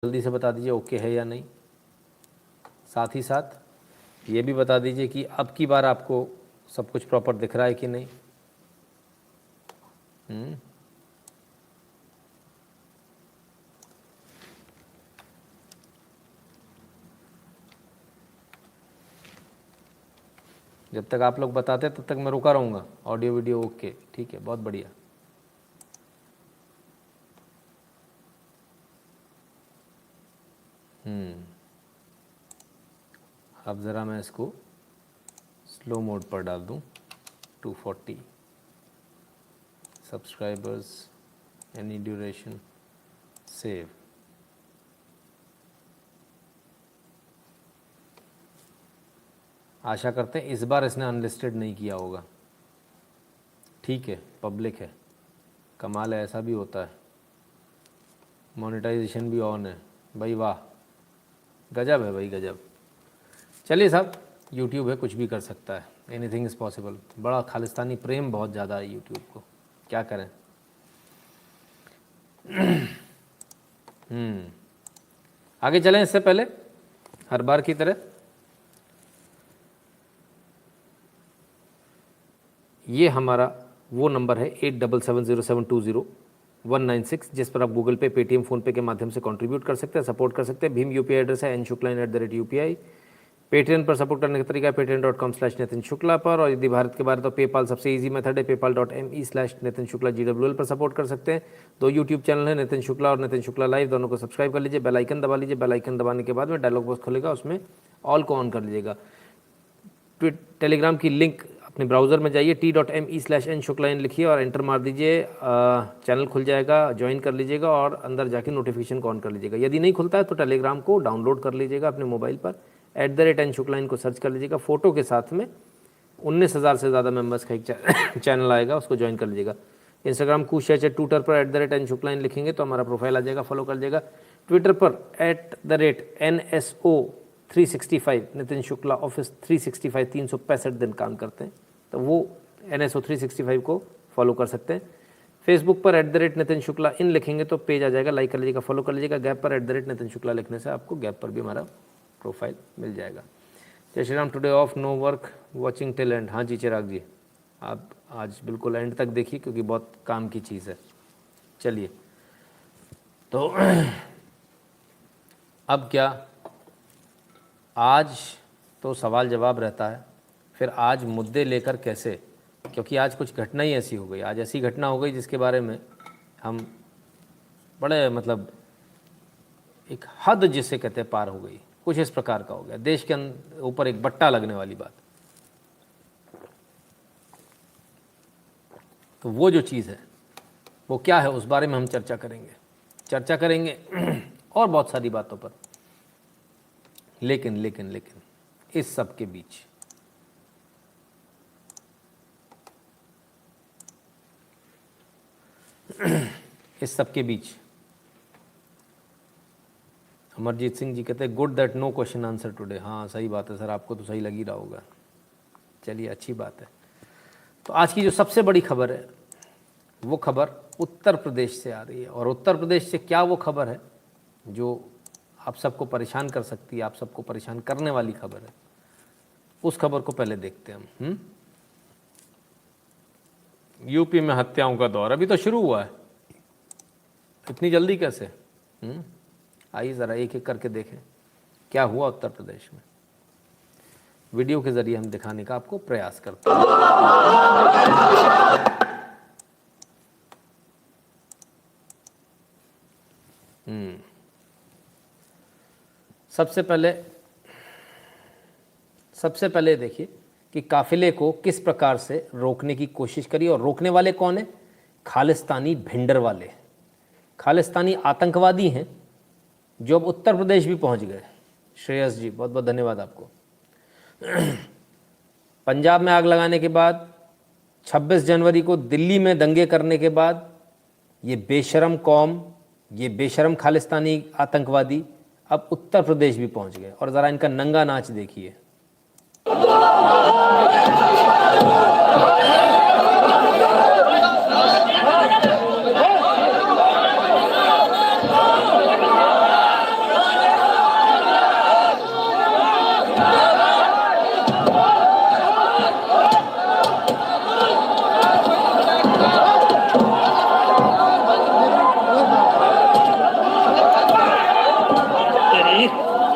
जल्दी से बता दीजिए ओके है या नहीं। साथ ही साथ ये भी बता दीजिए कि अब की बार आपको सब कुछ प्रॉपर दिख रहा है कि नहीं। जब तक आप लोग बताते तब तक मैं रुका रहूँगा। ऑडियो वीडियो ओके, ठीक है, बहुत बढ़िया। अब ज़रा मैं इसको स्लो मोड पर डाल दूँ। 240 सब्सक्राइबर्स, एनी ड्यूरेशन, सेव। आशा करते हैं इस बार इसने अनलिस्टेड नहीं किया होगा। ठीक है, पब्लिक है, कमाल है, ऐसा भी होता है। मोनेटाइजेशन भी ऑन है भाई, वाह, गजब है भाई, गजब। चलिए साहब, यूट्यूब है, कुछ भी कर सकता है, एनीथिंग इज़ पॉसिबल। बड़ा खालिस्तानी प्रेम बहुत ज़्यादा है यूट्यूब को, क्या करें। आगे चलें इससे पहले हर बार की तरह ये हमारा वो नंबर है 8770720196, जिस पर आप गूगल पे, पेटीएम, फ़ोनपे के माध्यम से कंट्रीब्यूट कर सकते हैं, सपोर्ट कर सकते हैं। भीम यूपीआई एड्रेस है nshukla@UPI। पेटीएम पर सपोर्ट करने का तरीका है patreon.com/नितिन शुक्ला पर, और यदि भारत के बाहर तो पेपाल सबसे इजी मेथड है, paypal.me/नितिन शुक्ला GWL पर सपोर्ट कर सकते हैं। 2 यूट्यूब चैनल है, नितिन शुक्ला और नितिन शुक्ला लाइव, दोनों को सब्सक्राइब कर लीजिए। बेल आइकन दबा लीजिए। बेल आइकन दबाने के बाद में डायलॉग बॉक्स खुलेगा, उसमें ऑल को ऑन कर लीजिएगा। टेलीग्राम की लिंक अपने ब्राउज़र में जाइए, t.me/nshukla लिखिए और एंटर मार दीजिए, चैनल खुल जाएगा, ज्वाइन कर लीजिएगा और अंदर जाके नोटिफिकेशन को ऑन कर लीजिएगा। यदि नहीं खुलता है तो टेलीग्राम को डाउनलोड कर लीजिएगा अपने मोबाइल पर, @nshukla को सर्च कर लीजिएगा, फ़ोटो के साथ में 19,000 से ज़्यादा मेंबर्स का एक चैनल आएगा, उसको ज्वाइन कर लीजिएगा। इंस्टाग्राम कूशैच, ट्विटर पर @nshukla लिखेंगे तो हमारा प्रोफाइल आ जाएगा, फॉलो कर लीजिएगा। ट्विटर पर @NSO365 नितिन शुक्ला ऑफिस 365 365 दिन काम करते हैं, तो वो NSO 365 को फॉलो कर सकते हैं। फेसबुक पर @नितिन शुक्ला इन लिखेंगे तो पेज आ जाएगा, लाइक कर लीजिएगा, फॉलो कर लीजिएगा। गैप पर @नितिन शुक्ला लिखने से आपको गैप पर भी हमारा प्रोफाइल मिल जाएगा। Jai Shri Ram. Today off, no work, watching till end. हाँ जी चिराग जी, आप आज बिल्कुल एंड तक देखिए क्योंकि बहुत काम की चीज़ है। चलिए, तो अब क्या, आज तो सवाल जवाब रहता है, फिर आज मुद्दे लेकर कैसे, क्योंकि आज कुछ घटना ही ऐसी हो गई, आज ऐसी घटना हो गई जिसके बारे में हम बड़े मतलब एक हद जिसे कहते हैं पार हो गई, कुछ इस प्रकार का हो गया, देश के ऊपर एक बट्टा लगने वाली बात। तो वो जो चीज़ है वो क्या है, उस बारे में हम चर्चा करेंगे और बहुत सारी बातों पर। लेकिन लेकिन लेकिन इस सब के बीच अमरजीत सिंह जी कहते हैं good that no question answer today. हाँ सही बात है सर, आपको तो सही लग ही रहा होगा। चलिए, अच्छी बात है। तो आज की जो सबसे बड़ी खबर है वो खबर उत्तर प्रदेश से आ रही है, और उत्तर प्रदेश से क्या वो खबर है जो आप सबको परेशान कर सकती है, आप सबको परेशान करने वाली खबर है, उस खबर को पहले देखते हैं हम। यूपी में हत्याओं का दौर अभी तो शुरू हुआ है, इतनी जल्दी कैसे। आइए ज़रा एक एक करके देखें क्या हुआ उत्तर प्रदेश में। वीडियो के ज़रिए हम दिखाने का आपको प्रयास करते हैं। सबसे पहले देखिए कि काफिले को किस प्रकार से रोकने की कोशिश करी, और रोकने वाले कौन है, खालिस्तानी भिंडर वाले, खालिस्तानी आतंकवादी हैं जो अब उत्तर प्रदेश भी पहुंच गए। श्रेयस जी बहुत बहुत धन्यवाद आपको। पंजाब में आग लगाने के बाद, 26 जनवरी को दिल्ली में दंगे करने के बाद, ये बेशरम कौम, ये बेशरम खालिस्तानी आतंकवादी अब उत्तर प्रदेश भी पहुंच गए। और ज़रा इनका नंगा नाच देखिए।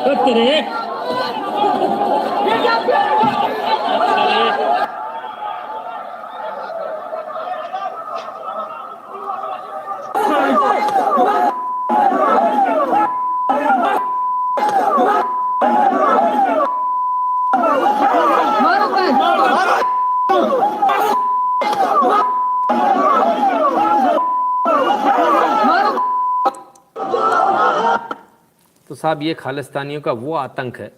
तो साहब ये खालिस्तानियों का वो आतंक है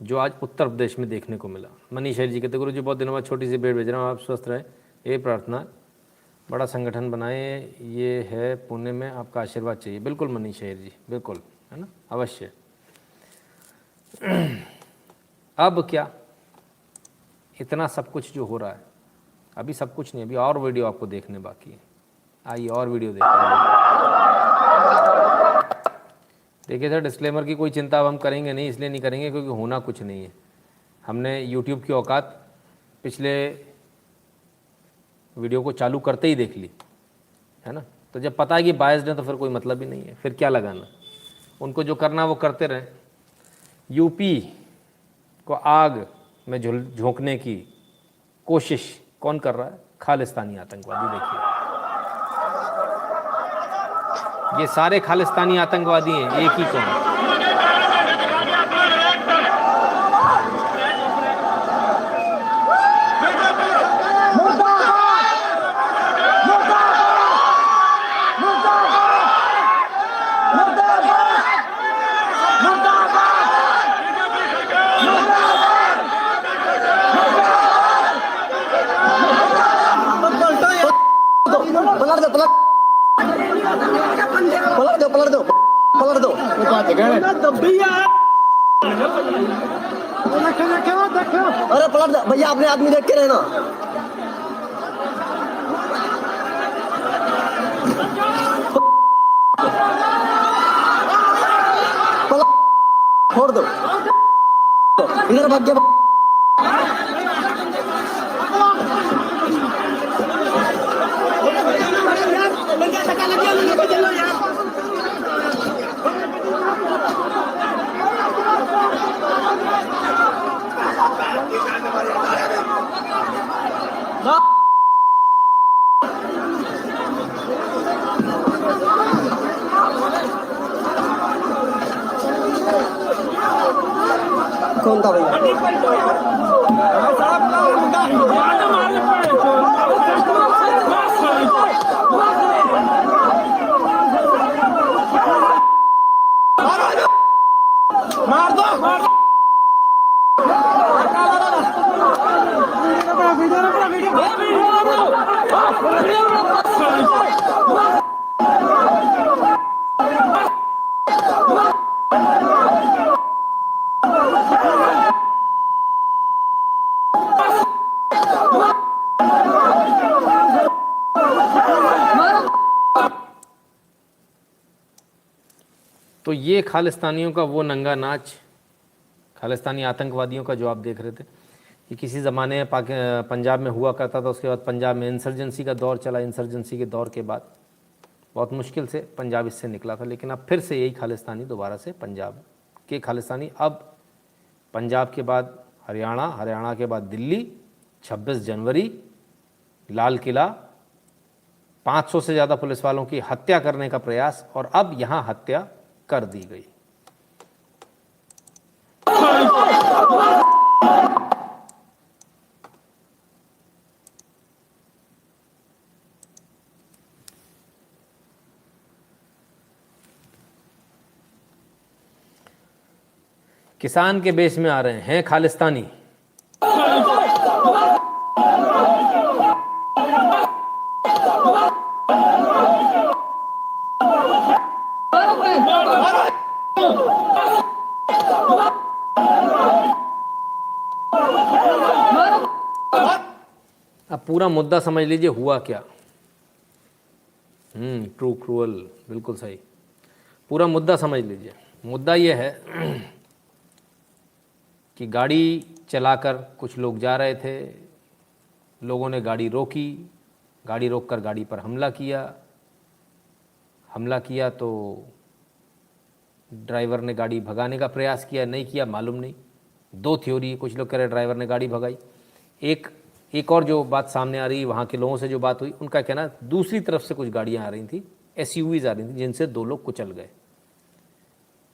जो आज उत्तर प्रदेश में देखने को मिला। मनीष जी कहते गुरु जी बहुत दिनों बाद छोटी सी भेंट भेज रहा हूँ, आप स्वस्थ रहे, ये प्रार्थना, बड़ा संगठन बनाए, ये है पुणे में, आपका आशीर्वाद चाहिए। बिल्कुल मनीष जी, बिल्कुल, है ना, अवश्य। अब क्या इतना सब कुछ जो हो रहा है, अभी सब कुछ नहीं, अभी और वीडियो आपको देखने बाकी है। आइए और वीडियो देखिए सर, डिस्क्लेमर की कोई चिंता अब हम करेंगे नहीं, इसलिए नहीं करेंगे क्योंकि होना कुछ नहीं है। हमने यूट्यूब की औकात पिछले वीडियो को चालू करते ही देख ली है ना, तो जब पता है कि बायस्ड है तो फिर कोई मतलब ही नहीं है, फिर क्या लगाना। उनको जो करना वो करते रहें। यूपी को आग में झोंकने की कोशिश कौन कर रहा है? खालिस्तानी आतंकवादी। देखिए ये सारे खालिस्तानी आतंकवादी हैं, एक ही कौन। पलट दो अरे पलट दो भैया, अपने आदमी देख के रहना। छोड़ दो, इधर भाग गया। कौन था भैया? मार दो, मार दो। तो ये खालिस्तानियों का वो नंगा नाच, खालिस्तानी आतंकवादियों का जो आप देख रहे थे, ये किसी ज़माने में पंजाब में हुआ करता था। उसके बाद पंजाब में इंसर्जेंसी का दौर चला। इंसर्जेंसी के दौर के बाद बहुत मुश्किल से पंजाब इससे निकला था, लेकिन अब फिर से यही खालिस्तानी दोबारा से पंजाब के खालिस्तानी, अब पंजाब के बाद हरियाणा, हरियाणा के बाद दिल्ली, 26 जनवरी लाल किला, 500 से ज़्यादा पुलिस वालों की हत्या करने का प्रयास, और अब यहाँ हत्या कर दी गई। किसान के बेस में आ रहे हैं खालिस्तानी। अब पूरा मुद्दा समझ लीजिए हुआ क्या। ट्रू क्रूअल, बिल्कुल सही। पूरा मुद्दा समझ लीजिए। मुद्दा ये है कि गाड़ी चलाकर कुछ लोग जा रहे थे, लोगों ने गाड़ी रोकी, गाड़ी रोककर गाड़ी पर हमला किया। हमला किया तो ड्राइवर ने गाड़ी भगाने का प्रयास किया, नहीं किया, मालूम नहीं। दो थ्योरी है, कुछ लोग कह रहे ड्राइवर ने गाड़ी भगाई। एक और जो बात सामने आ रही है, वहाँ के लोगों से जो बात हुई, उनका कहना दूसरी तरफ से कुछ गाड़ियाँ आ रही थी, SUVs आ रही थी, जिनसे 2 लोग कुचल गए।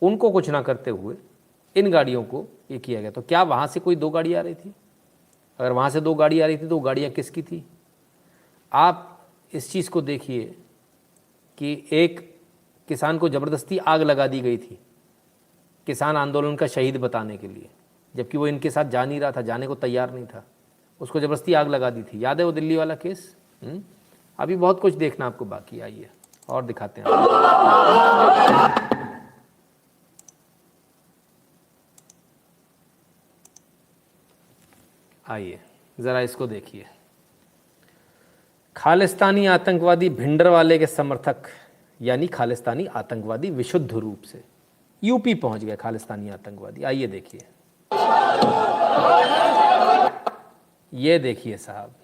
उनको कुछ ना करते हुए इन गाड़ियों को ये किया गया। तो क्या वहाँ से कोई 2 गाड़ी आ रही थी? अगर वहाँ से 2 गाड़ी आ रही थी तो वो गाड़ियाँ किसकी थी? आप इस चीज़ को देखिए कि एक किसान को ज़बरदस्ती आग लगा दी गई थी किसान आंदोलन का शहीद बताने के लिए, जबकि वो इनके साथ जा नहीं रहा था, जाने को तैयार नहीं था, उसको ज़बरदस्ती आग लगा दी थी। याद है वो दिल्ली वाला केस? अभी बहुत कुछ देखना आपको बाकी। आइए और दिखाते हैं आपको। आइए ज़रा इसको देखिए। खालिस्तानी आतंकवादी भिंडरवाले के समर्थक, यानी खालिस्तानी आतंकवादी विशुद्ध रूप से यूपी पहुंच गए खालिस्तानी आतंकवादी। आइए देखिए, ये देखिए साहब,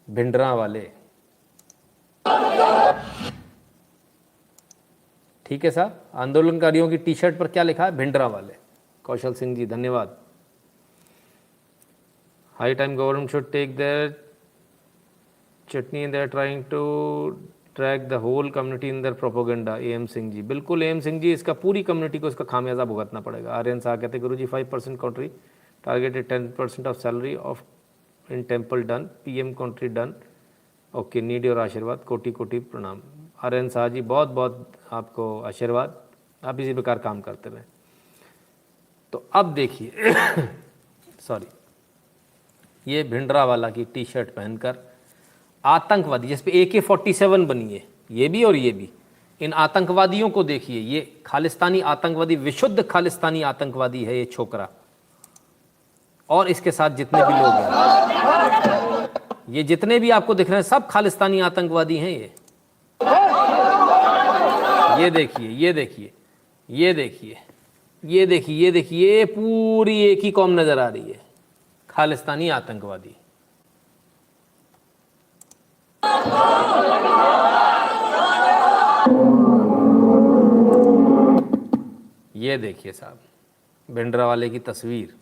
भिंडरा वाले। ठीक है साहब, आंदोलनकारियों की टी-शर्ट पर क्या लिखा है? भिंडरा वाले। कौशल सिंह जी धन्यवाद। High time government should take their chutney, they are trying to track the whole community in their propaganda. AM Singh ji, बिल्कुल AM सिंह जी, इसका पूरी कम्युनिटी को इसका खामियाजा भुगतना पड़ेगा। आर्यन शाह कहते गुरु जी 5% country targeted 10% of salary of in temple done, PM country done. Okay, need your आशीर्वाद, कोटि कोटि प्रणाम। आर्यन शाह जी बहुत बहुत आपको आशीर्वाद, आप इसी प्रकार काम करते रहें। तो अब देखिए सॉरी, ये भिंडरा वाला की टी-शर्ट पहनकर आतंकवादी, जिस पे AK-47 बनी है, ये भी और ये भी, इन आतंकवादियों को देखिए। ये खालिस्तानी आतंकवादी, विशुद्ध खालिस्तानी आतंकवादी है ये छोकरा, और इसके साथ जितने भी लोग हैं, ये जितने भी आपको दिख रहे हैं सब खालिस्तानी आतंकवादी हैं। ये देखिए, ये देखिए, ये देखिए, ये देखिए, ये देखिए, ये पूरी एक ही कौम नजर आ रही है, खालिस्तानी आतंकवादी। ये देखिए साहब, भिंडरा वाले की तस्वीर।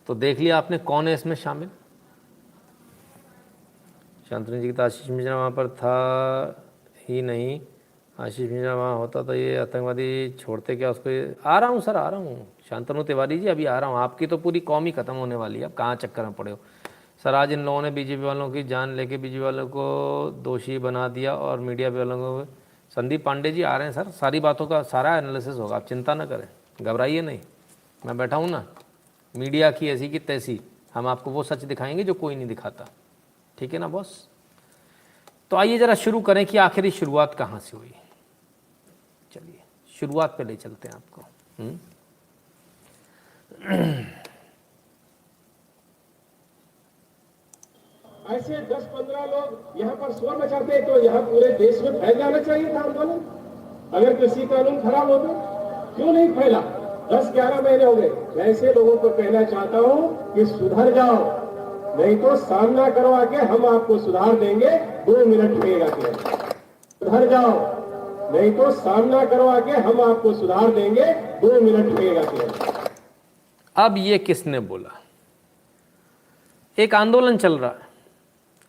तो देख लिया आपने कौन है इसमें शामिल। शांतनु जी की तो आशीष मिश्रा वहाँ पर था ही नहीं, आशीष मिश्रा वहाँ होता तो ये आतंकवादी छोड़ते क्या उसको? आ रहा हूँ सर, आ रहा हूँ शांतनु तिवारी जी, अभी आ रहा हूँ। आपकी तो पूरी कौम ही खत्म होने वाली है, अब कहाँ चक्कर में पड़े हो सर। आज इन लोगों ने बीजेपी वालों की जान लेके बीजेपी वालों को दोषी बना दिया और मीडिया वालों को। संदीप पांडे जी आ रहे हैं सर, सारी बातों का सारा एनालिसिस होगा, आप चिंता ना करें, घबराइए नहीं, मैं बैठा हूँ ना। मीडिया की ऐसी की तैसी, हम आपको वो सच दिखाएंगे जो कोई नहीं दिखाता, ठीक है ना बॉस? तो आइए जरा शुरू करें कि आखिर ये शुरुआत कहाँ से हुई। चलिए शुरुआत पे ले चलते हैं आपको। ऐसे 10-15 लोग यहाँ पर शोर मचाते तो यहाँ पूरे देश में फैल जाना चाहिए था आंदोलन। अगर कृषि कानून खराब हो तो क्यों नहीं फैला? 10-11 महीने हो गए। मैं ऐसे लोगों को कहना चाहता हूँ कि सुधर जाओ, नहीं तो सामना करवा के हम आपको सुधार देंगे। 2 मिनट लगेगा केवल। सुधर जाओ, नहीं तो सामना करवा के हम आपको सुधार देंगे। 2 मिनट लगेगा केवल। अब ये किसने बोला? एक आंदोलन चल रहा है,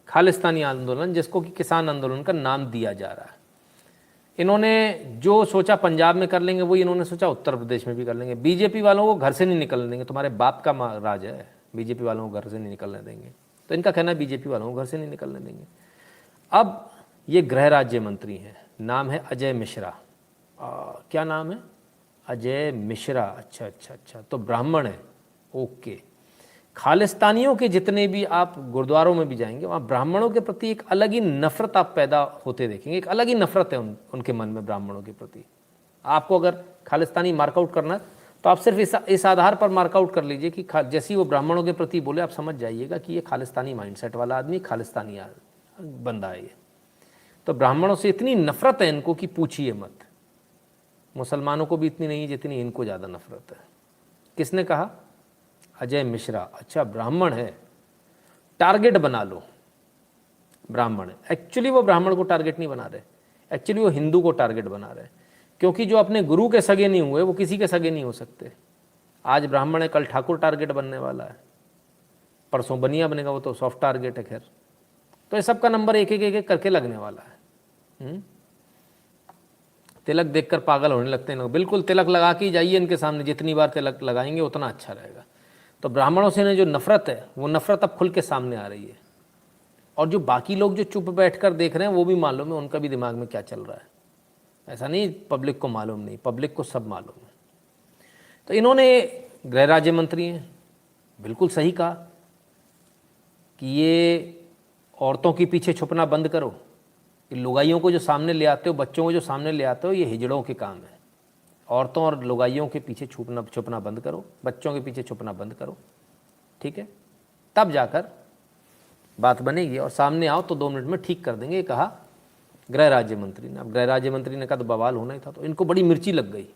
खालिस्तानी आंदोलन, जिसको कि किसान आंदोलन का नाम दिया जा रहा है। इन्होंने जो सोचा पंजाब में कर लेंगे, वही इन्होंने सोचा उत्तर प्रदेश में भी कर लेंगे। बीजेपी वालों को घर से नहीं निकलने देंगे, तुम्हारे बाप का राज है, बीजेपी वालों को घर से नहीं निकलने देंगे। तो इनका कहना है बीजेपी वालों को घर से नहीं निकलने देंगे। अब ये गृह राज्य मंत्री हैं, नाम है अजय मिश्रा। क्या नाम है? अजय मिश्रा। अच्छा अच्छा अच्छा, तो ब्राह्मण है, ओके। खालिस्तानियों के जितने भी आप गुरुद्वारों में भी जाएंगे, वहाँ ब्राह्मणों के प्रति एक अलग ही नफरत आप पैदा होते देखेंगे। एक अलग ही नफरत है उनके मन में ब्राह्मणों के प्रति। आपको अगर खालिस्तानी मार्कआउट करना है तो आप सिर्फ इस आधार पर मार्कआउट कर लीजिए कि जैसे ही वो ब्राह्मणों के प्रति बोले, आप समझ जाइएगा कि ये खालिस्तानी माइंडसेट वाला आदमी, खालिस्तानी बंदा है ये। तो ब्राह्मणों से इतनी नफरत है इनको कि पूछिए मत। मुसलमानों को भी इतनी नहीं जितनी इनको ज़्यादा नफरत है। किसने कहा? अजय मिश्रा। अच्छा, ब्राह्मण है, टारगेट बना लो। ब्राह्मण है, एक्चुअली वो ब्राह्मण को टारगेट नहीं बना रहे, एक्चुअली वो हिंदू को टारगेट बना रहे, क्योंकि जो अपने गुरु के सगे नहीं हुए वो किसी के सगे नहीं हो सकते। आज ब्राह्मण है, कल ठाकुर टारगेट बनने वाला है, परसों बनिया बनेगा, वो तो सॉफ्ट टारगेट है। खैर, तो ये सबका नंबर एक एक करके लगने वाला है। तिलक देखकर पागल होने लगते हैं लोग। बिल्कुल तिलक लगा के जाइए इनके सामने, जितनी बार तिलक लगाएंगे उतना अच्छा रहेगा। तो ब्राह्मणों से ने जो नफरत है, वो नफरत अब खुल के सामने आ रही है। और जो बाकी लोग जो चुप बैठकर देख रहे हैं, वो भी मालूम है उनका भी दिमाग में क्या चल रहा है। ऐसा नहीं पब्लिक को मालूम नहीं, पब्लिक को सब मालूम है। तो इन्होंने, गृह राज्य मंत्री हैं, बिल्कुल सही कहा कि ये औरतों के पीछे छुपना बंद करो। लुगाइयों को जो सामने ले आते हो, बच्चों को जो सामने ले आते हो, ये हिजड़ों के काम है। औरतों और लुगाइयों के पीछे छुपना बंद करो, बच्चों के पीछे छुपना बंद करो, ठीक है? तब जाकर बात बनेगी और सामने आओ तो 2 मिनट में ठीक कर देंगे, ये कहा गृह राज्य मंत्री ने। अब गृह राज्य मंत्री ने कहा तो बवाल होना ही था। तो इनको बड़ी मिर्ची लग गई,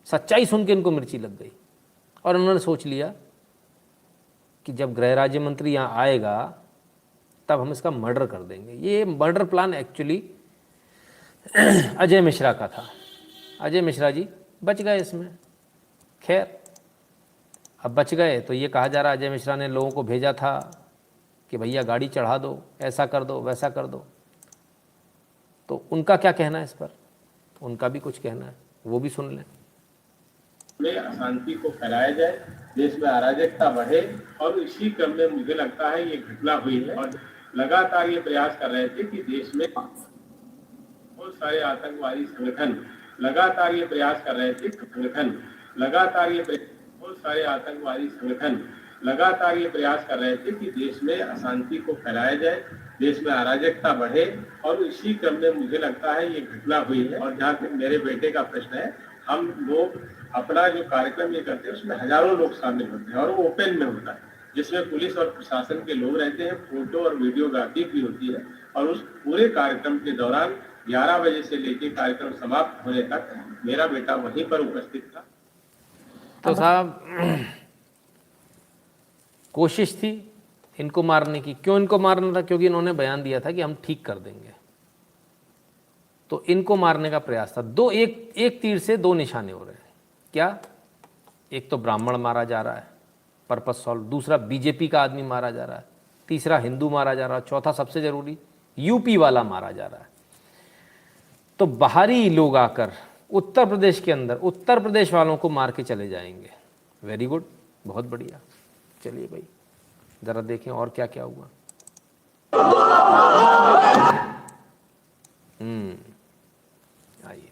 सच्चाई सुन के इनको मिर्ची लग गई, और उन्होंने सोच लिया कि जब गृह राज्य मंत्री यहाँ आएगा तब हम इसका मर्डर कर देंगे। ये murder plan actually Ajay Mishra का था। अजय मिश्रा जी बच गए इसमें। खैर, अब बच गए तो ये कहा जा रहा है अजय मिश्रा ने लोगों को भेजा था कि भैया गाड़ी चढ़ा दो, ऐसा कर दो, वैसा कर दो। तो उनका क्या कहना है इस पर? उनका भी कुछ कहना है, वो भी सुन लें। में अशांति को फैलाया जाए, देश में अराजकता बढ़े, और इसी क्रम में मुझे लगता है ये घटना हुई है। और लगातार ये प्रयास कर रहे थे कि देश में बहुत सारे आतंकवादी संगठन लगातार ये प्रयास कर रहे थे बहुत सारे आतंकवादी संगठन लगातार ये प्रयास कर रहे थे कि देश में अशांति को फैलाया जाए, देश में अराजकता बढ़े, और इसी क्रम में मुझे लगता है ये घटना हुई है। और जहाँ तक मेरे बेटे का प्रश्न है, हम लोग अपना जो कार्यक्रम ये करते हैं उसमें हजारों लोग शामिल होते हैं, और वो ओपन में होता है, जिसमें पुलिस और प्रशासन के लोग रहते हैं, फोटो और वीडियोग्राफी भी होती है। और उस पूरे कार्यक्रम के दौरान 11 बजे से लेकर कार्यक्रम समाप्त होने तक मेरा बेटा वहीं पर उपस्थित था। तो साहब, कोशिश थी इनको मारने की। क्यों इनको मारना था? क्योंकि इन्होंने बयान दिया था कि हम ठीक कर देंगे। तो इनको मारने का प्रयास था। एक तीर से 2 निशाने हो रहे हैं। क्या? एक तो ब्राह्मण मारा जा रहा है, पर्पस सॉल्व। दूसरा, बीजेपी का आदमी मारा जा रहा है। तीसरा, हिंदू मारा जा रहा है। चौथा, सबसे जरूरी, यूपी वाला मारा जा रहा है। तो बाहरी लोग आकर उत्तर प्रदेश के अंदर उत्तर प्रदेश वालों को मार के चले जाएंगे। वेरी गुड, बहुत बढ़िया। चलिए भाई, जरा देखें और क्या क्या हुआ। आइए,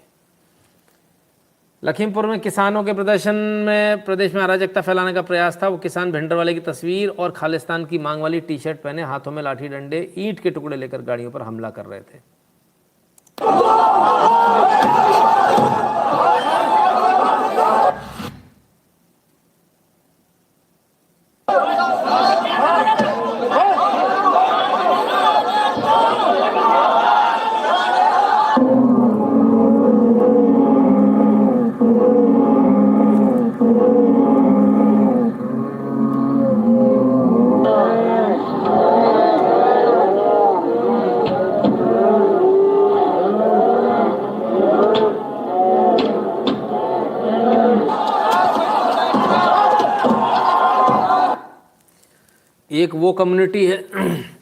लखीमपुर में किसानों के प्रदर्शन में प्रदेश में अराजकता फैलाने का प्रयास था। वो किसान भिंडरवाले की तस्वीर और खालिस्तान की मांग वाली टी-शर्ट पहने, हाथों में लाठी डंडे, ईंट के टुकड़े लेकर गाड़ियों पर हमला कर रहे थे। एक वो कम्युनिटी है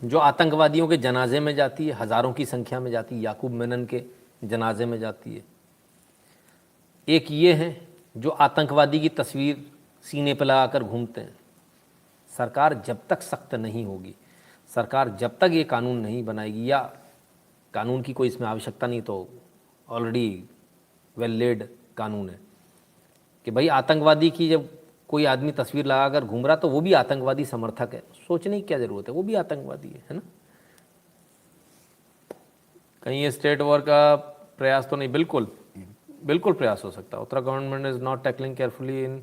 जो आतंकवादियों के जनाजे में जाती है, हज़ारों की संख्या में जाती है, याकूब मेनन के जनाजे में जाती है। एक ये है जो आतंकवादी की तस्वीर सीने पर लगाकर घूमते हैं। सरकार जब तक सख्त नहीं होगी, सरकार जब तक ये कानून नहीं बनाएगी, या कानून की कोई इसमें आवश्यकता नहीं, तो ऑलरेडी वेल लेड कानून है कि भाई आतंकवादी की जब कोई आदमी तस्वीर लगाकर घूम रहा तो वो भी आतंकवादी समर्थक है। सोचने की क्या ज़रूरत है, वो भी आतंकवादी है ना? कहीं ये स्टेट वॉर का प्रयास तो नहीं, बिल्कुल बिल्कुल प्रयास हो सकता है। Uttarakhand government is not tackling carefully in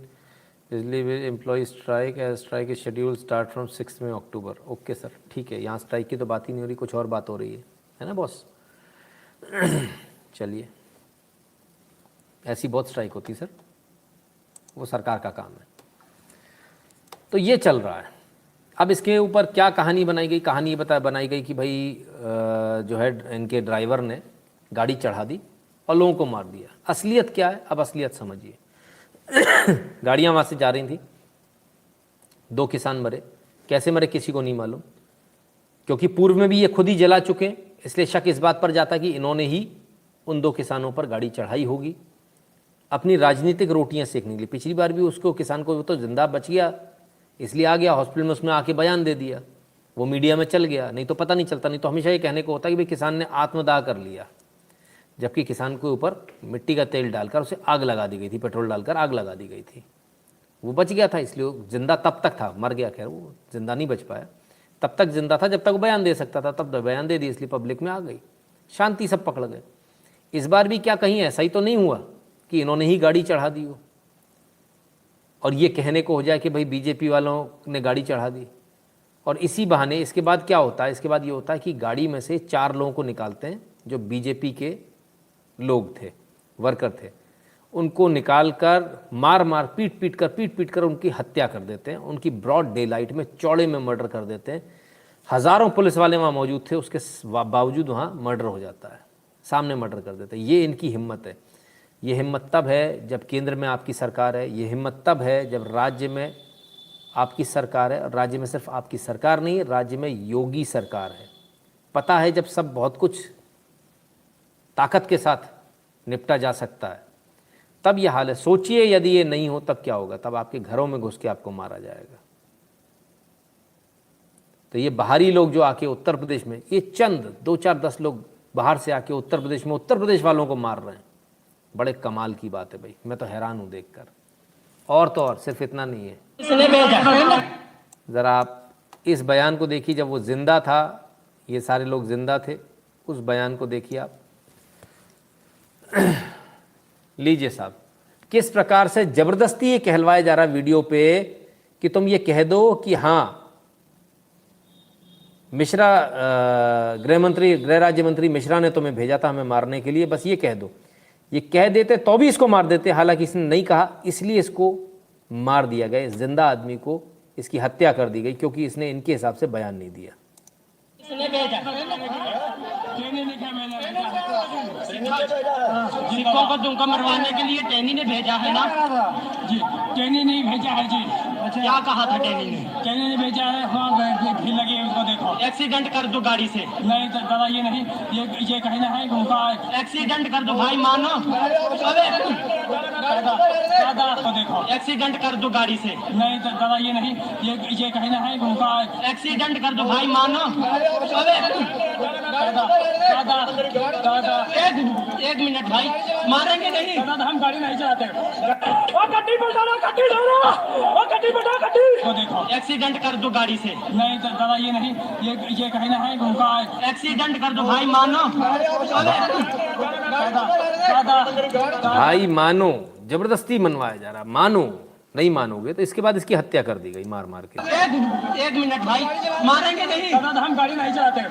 bijli employ strike as strike is schedule start from 6 में अक्टूबर। ओके सर, ठीक है, यहाँ स्ट्राइक की तो बात ही नहीं हो रही, कुछ और बात हो रही है ना बॉस? चलिए, ऐसी बहुत स्ट्राइक होती सर, वो सरकार का काम है। तो ये चल रहा है। अब इसके ऊपर क्या कहानी बनाई गई? कहानी ये बनाई गई कि भाई जो है इनके ड्राइवर ने गाड़ी चढ़ा दी और लोगों को मार दिया। असलियत क्या है? अब असलियत समझिए। गाड़ियाँ वहाँ से जा रही थी, 2 किसान मरे। कैसे मरे किसी को नहीं मालूम, क्योंकि पूर्व में भी ये खुद ही जला चुके, इसलिए शक इस बात पर जाता कि इन्होंने ही उन 2 किसानों पर गाड़ी चढ़ाई होगी अपनी राजनीतिक रोटियां सेकने के लिए। पिछली बार भी उसको किसान को तो जिंदा बच गया, इसलिए आ गया हॉस्पिटल में, उसमें आके बयान दे दिया, वो मीडिया में चल गया, नहीं तो पता नहीं चलता। नहीं तो हमेशा ये कहने को होता कि भाई किसान ने आत्मदाह कर लिया, जबकि किसान के ऊपर मिट्टी का तेल डालकर उसे आग लगा दी गई थी, पेट्रोल डालकर आग लगा दी गई थी। वो बच गया था, इसलिए वो जिंदा तब तक था, मर गया, खैर वो जिंदा नहीं बच पाया, तब तक जिंदा था जब तक वो बयान दे सकता था, तब बयान दे दी, इसलिए पब्लिक में आ गई, शांति, सब पकड़ गए। इस बार भी क्या कहीं ऐसा ही तो नहीं हुआ कि इन्होंने ही गाड़ी चढ़ा दी हो और ये कहने को हो जाए कि भाई बीजेपी वालों ने गाड़ी चढ़ा दी। और इसी बहाने इसके बाद क्या होता है? इसके बाद ये होता है कि गाड़ी में से 4 लोगों को निकालते हैं जो बीजेपी के लोग थे, वर्कर थे, उनको निकाल कर मार मार पीट पीट कर उनकी हत्या कर देते हैं, उनकी ब्रॉड डे लाइट में चौड़े में मर्डर कर देते हैं। हज़ारों पुलिस वाले वहाँ मौजूद थे, उसके बावजूद वहाँ मर्डर हो जाता है, सामने मर्डर कर देते हैं। ये इनकी हिम्मत है। ये हिम्मत तब है जब केंद्र में आपकी सरकार है, ये हिम्मत तब है जब राज्य में आपकी सरकार है। राज्य में सिर्फ आपकी सरकार नहीं है, राज्य में योगी सरकार है। पता है जब सब बहुत कुछ ताकत के साथ निपटा जा सकता है तब यह हाल है। सोचिए यदि ये नहीं हो तब क्या होगा? तब आपके घरों में घुस के आपको मारा जाएगा। तो ये बाहरी लोग जो आके उत्तर प्रदेश में, ये चंद 2 4 10 लोग बाहर से आके उत्तर प्रदेश में उत्तर प्रदेश वालों को मार रहे हैं, बड़े कमाल की बात है भाई, मैं तो हैरान हूं देखकर। और तो और सिर्फ इतना नहीं है, ज़रा आप इस बयान को देखिए, जब वो जिंदा था, ये सारे लोग जिंदा थे, उस बयान को देखिए आप। लीजिए साहब, किस प्रकार से जबरदस्ती ये कहलवाया जा रहा है वीडियो पे कि तुम ये कह दो कि हाँ मिश्रा, गृह राज्य मंत्री मिश्रा ने तुम्हें भेजा था हमें मारने के लिए, बस ये कह दो। ये कह देते तो भी इसको मार देते, हालांकि इसने नहीं कहा, इसलिए इसको मार दिया गया। जिंदा आदमी को इसकी हत्या कर दी गई क्योंकि इसने इनके हिसाब से बयान नहीं दिया। सिक्कों को तुमको मरवाने के लिए टैनी ने भेजा है ना जी? टैनी नहीं भेजा है जी। क्या कहा था टैनी ने? टैनी ने भेजा है, हाँ भीड़ लगी है उसको, देखो एक्सीडेंट कर दो गाड़ी से। नहीं तो दादा ये नहीं, ये कहना है उनका एक्सीडेंट कर दो भाई, मानो दादा तो देखो एक्सीडेंट कर दो गाड़ी से। नहीं तो दादा ये नहीं, ये कहना है उनका एक्सीडेंट कर दो भाई, मानो दादा एक मिनट भाई, मारेंगे नहीं दादा, हम गाड़ी नहीं चलाते। देखो एक्सीडेंट कर दो गाड़ी से। नहीं तो दादा ये नहीं, ये कहना है उनका एक्सीडेंट कर दो भाई, मानो भाई मानो, जबरदस्ती मनवाया जा रहा, मानो, नहीं मानोगे तो इसके बाद इसकी हत्या कर दी गई मार मार के। एक मिनट भाई, मारेंगे नहीं दादा, हम गाड़ी नहीं चलाते।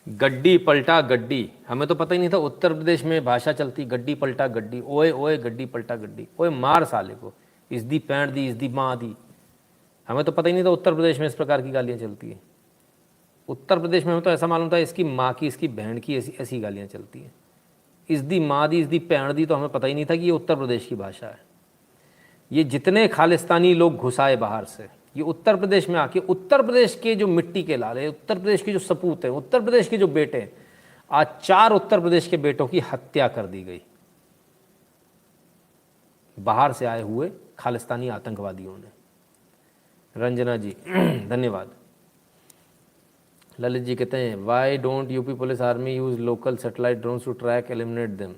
गड्डी पलटा गड्डी, हमें तो पता ही नहीं था उत्तर प्रदेश में भाषा चलती, गड्डी पलटा गड्डी, ओए ओए गड्डी पलटा गड्डी, ओए मार साले को, इसदी पैंट दी, इसदी माँ दी। हमें तो पता ही नहीं था उत्तर प्रदेश में इस प्रकार की गालियाँ चलती हैं। उत्तर प्रदेश में हमें तो ऐसा मालूम था इसकी माँ की, इसकी बहन की, ऐसी गालियाँ चलती हैं। इसदी माँ दी, इसदी पैंट दी, तो हमें पता ही नहीं था कि ये उत्तर प्रदेश की भाषा है। ये जितने खालिस्तानी लोग घुसाए बाहर से, ये उत्तर प्रदेश में आके, उत्तर प्रदेश के जो मिट्टी के लाल है, उत्तर प्रदेश के जो सपूत हैं, उत्तर प्रदेश के जो बेटे हैं, आज 4 उत्तर प्रदेश के बेटों की हत्या कर दी गई बाहर से आए हुए खालिस्तानी आतंकवादियों ने। रंजना जी धन्यवाद। ललित जी कहते हैं why don't UP police army use local satellite drones to track eliminate them.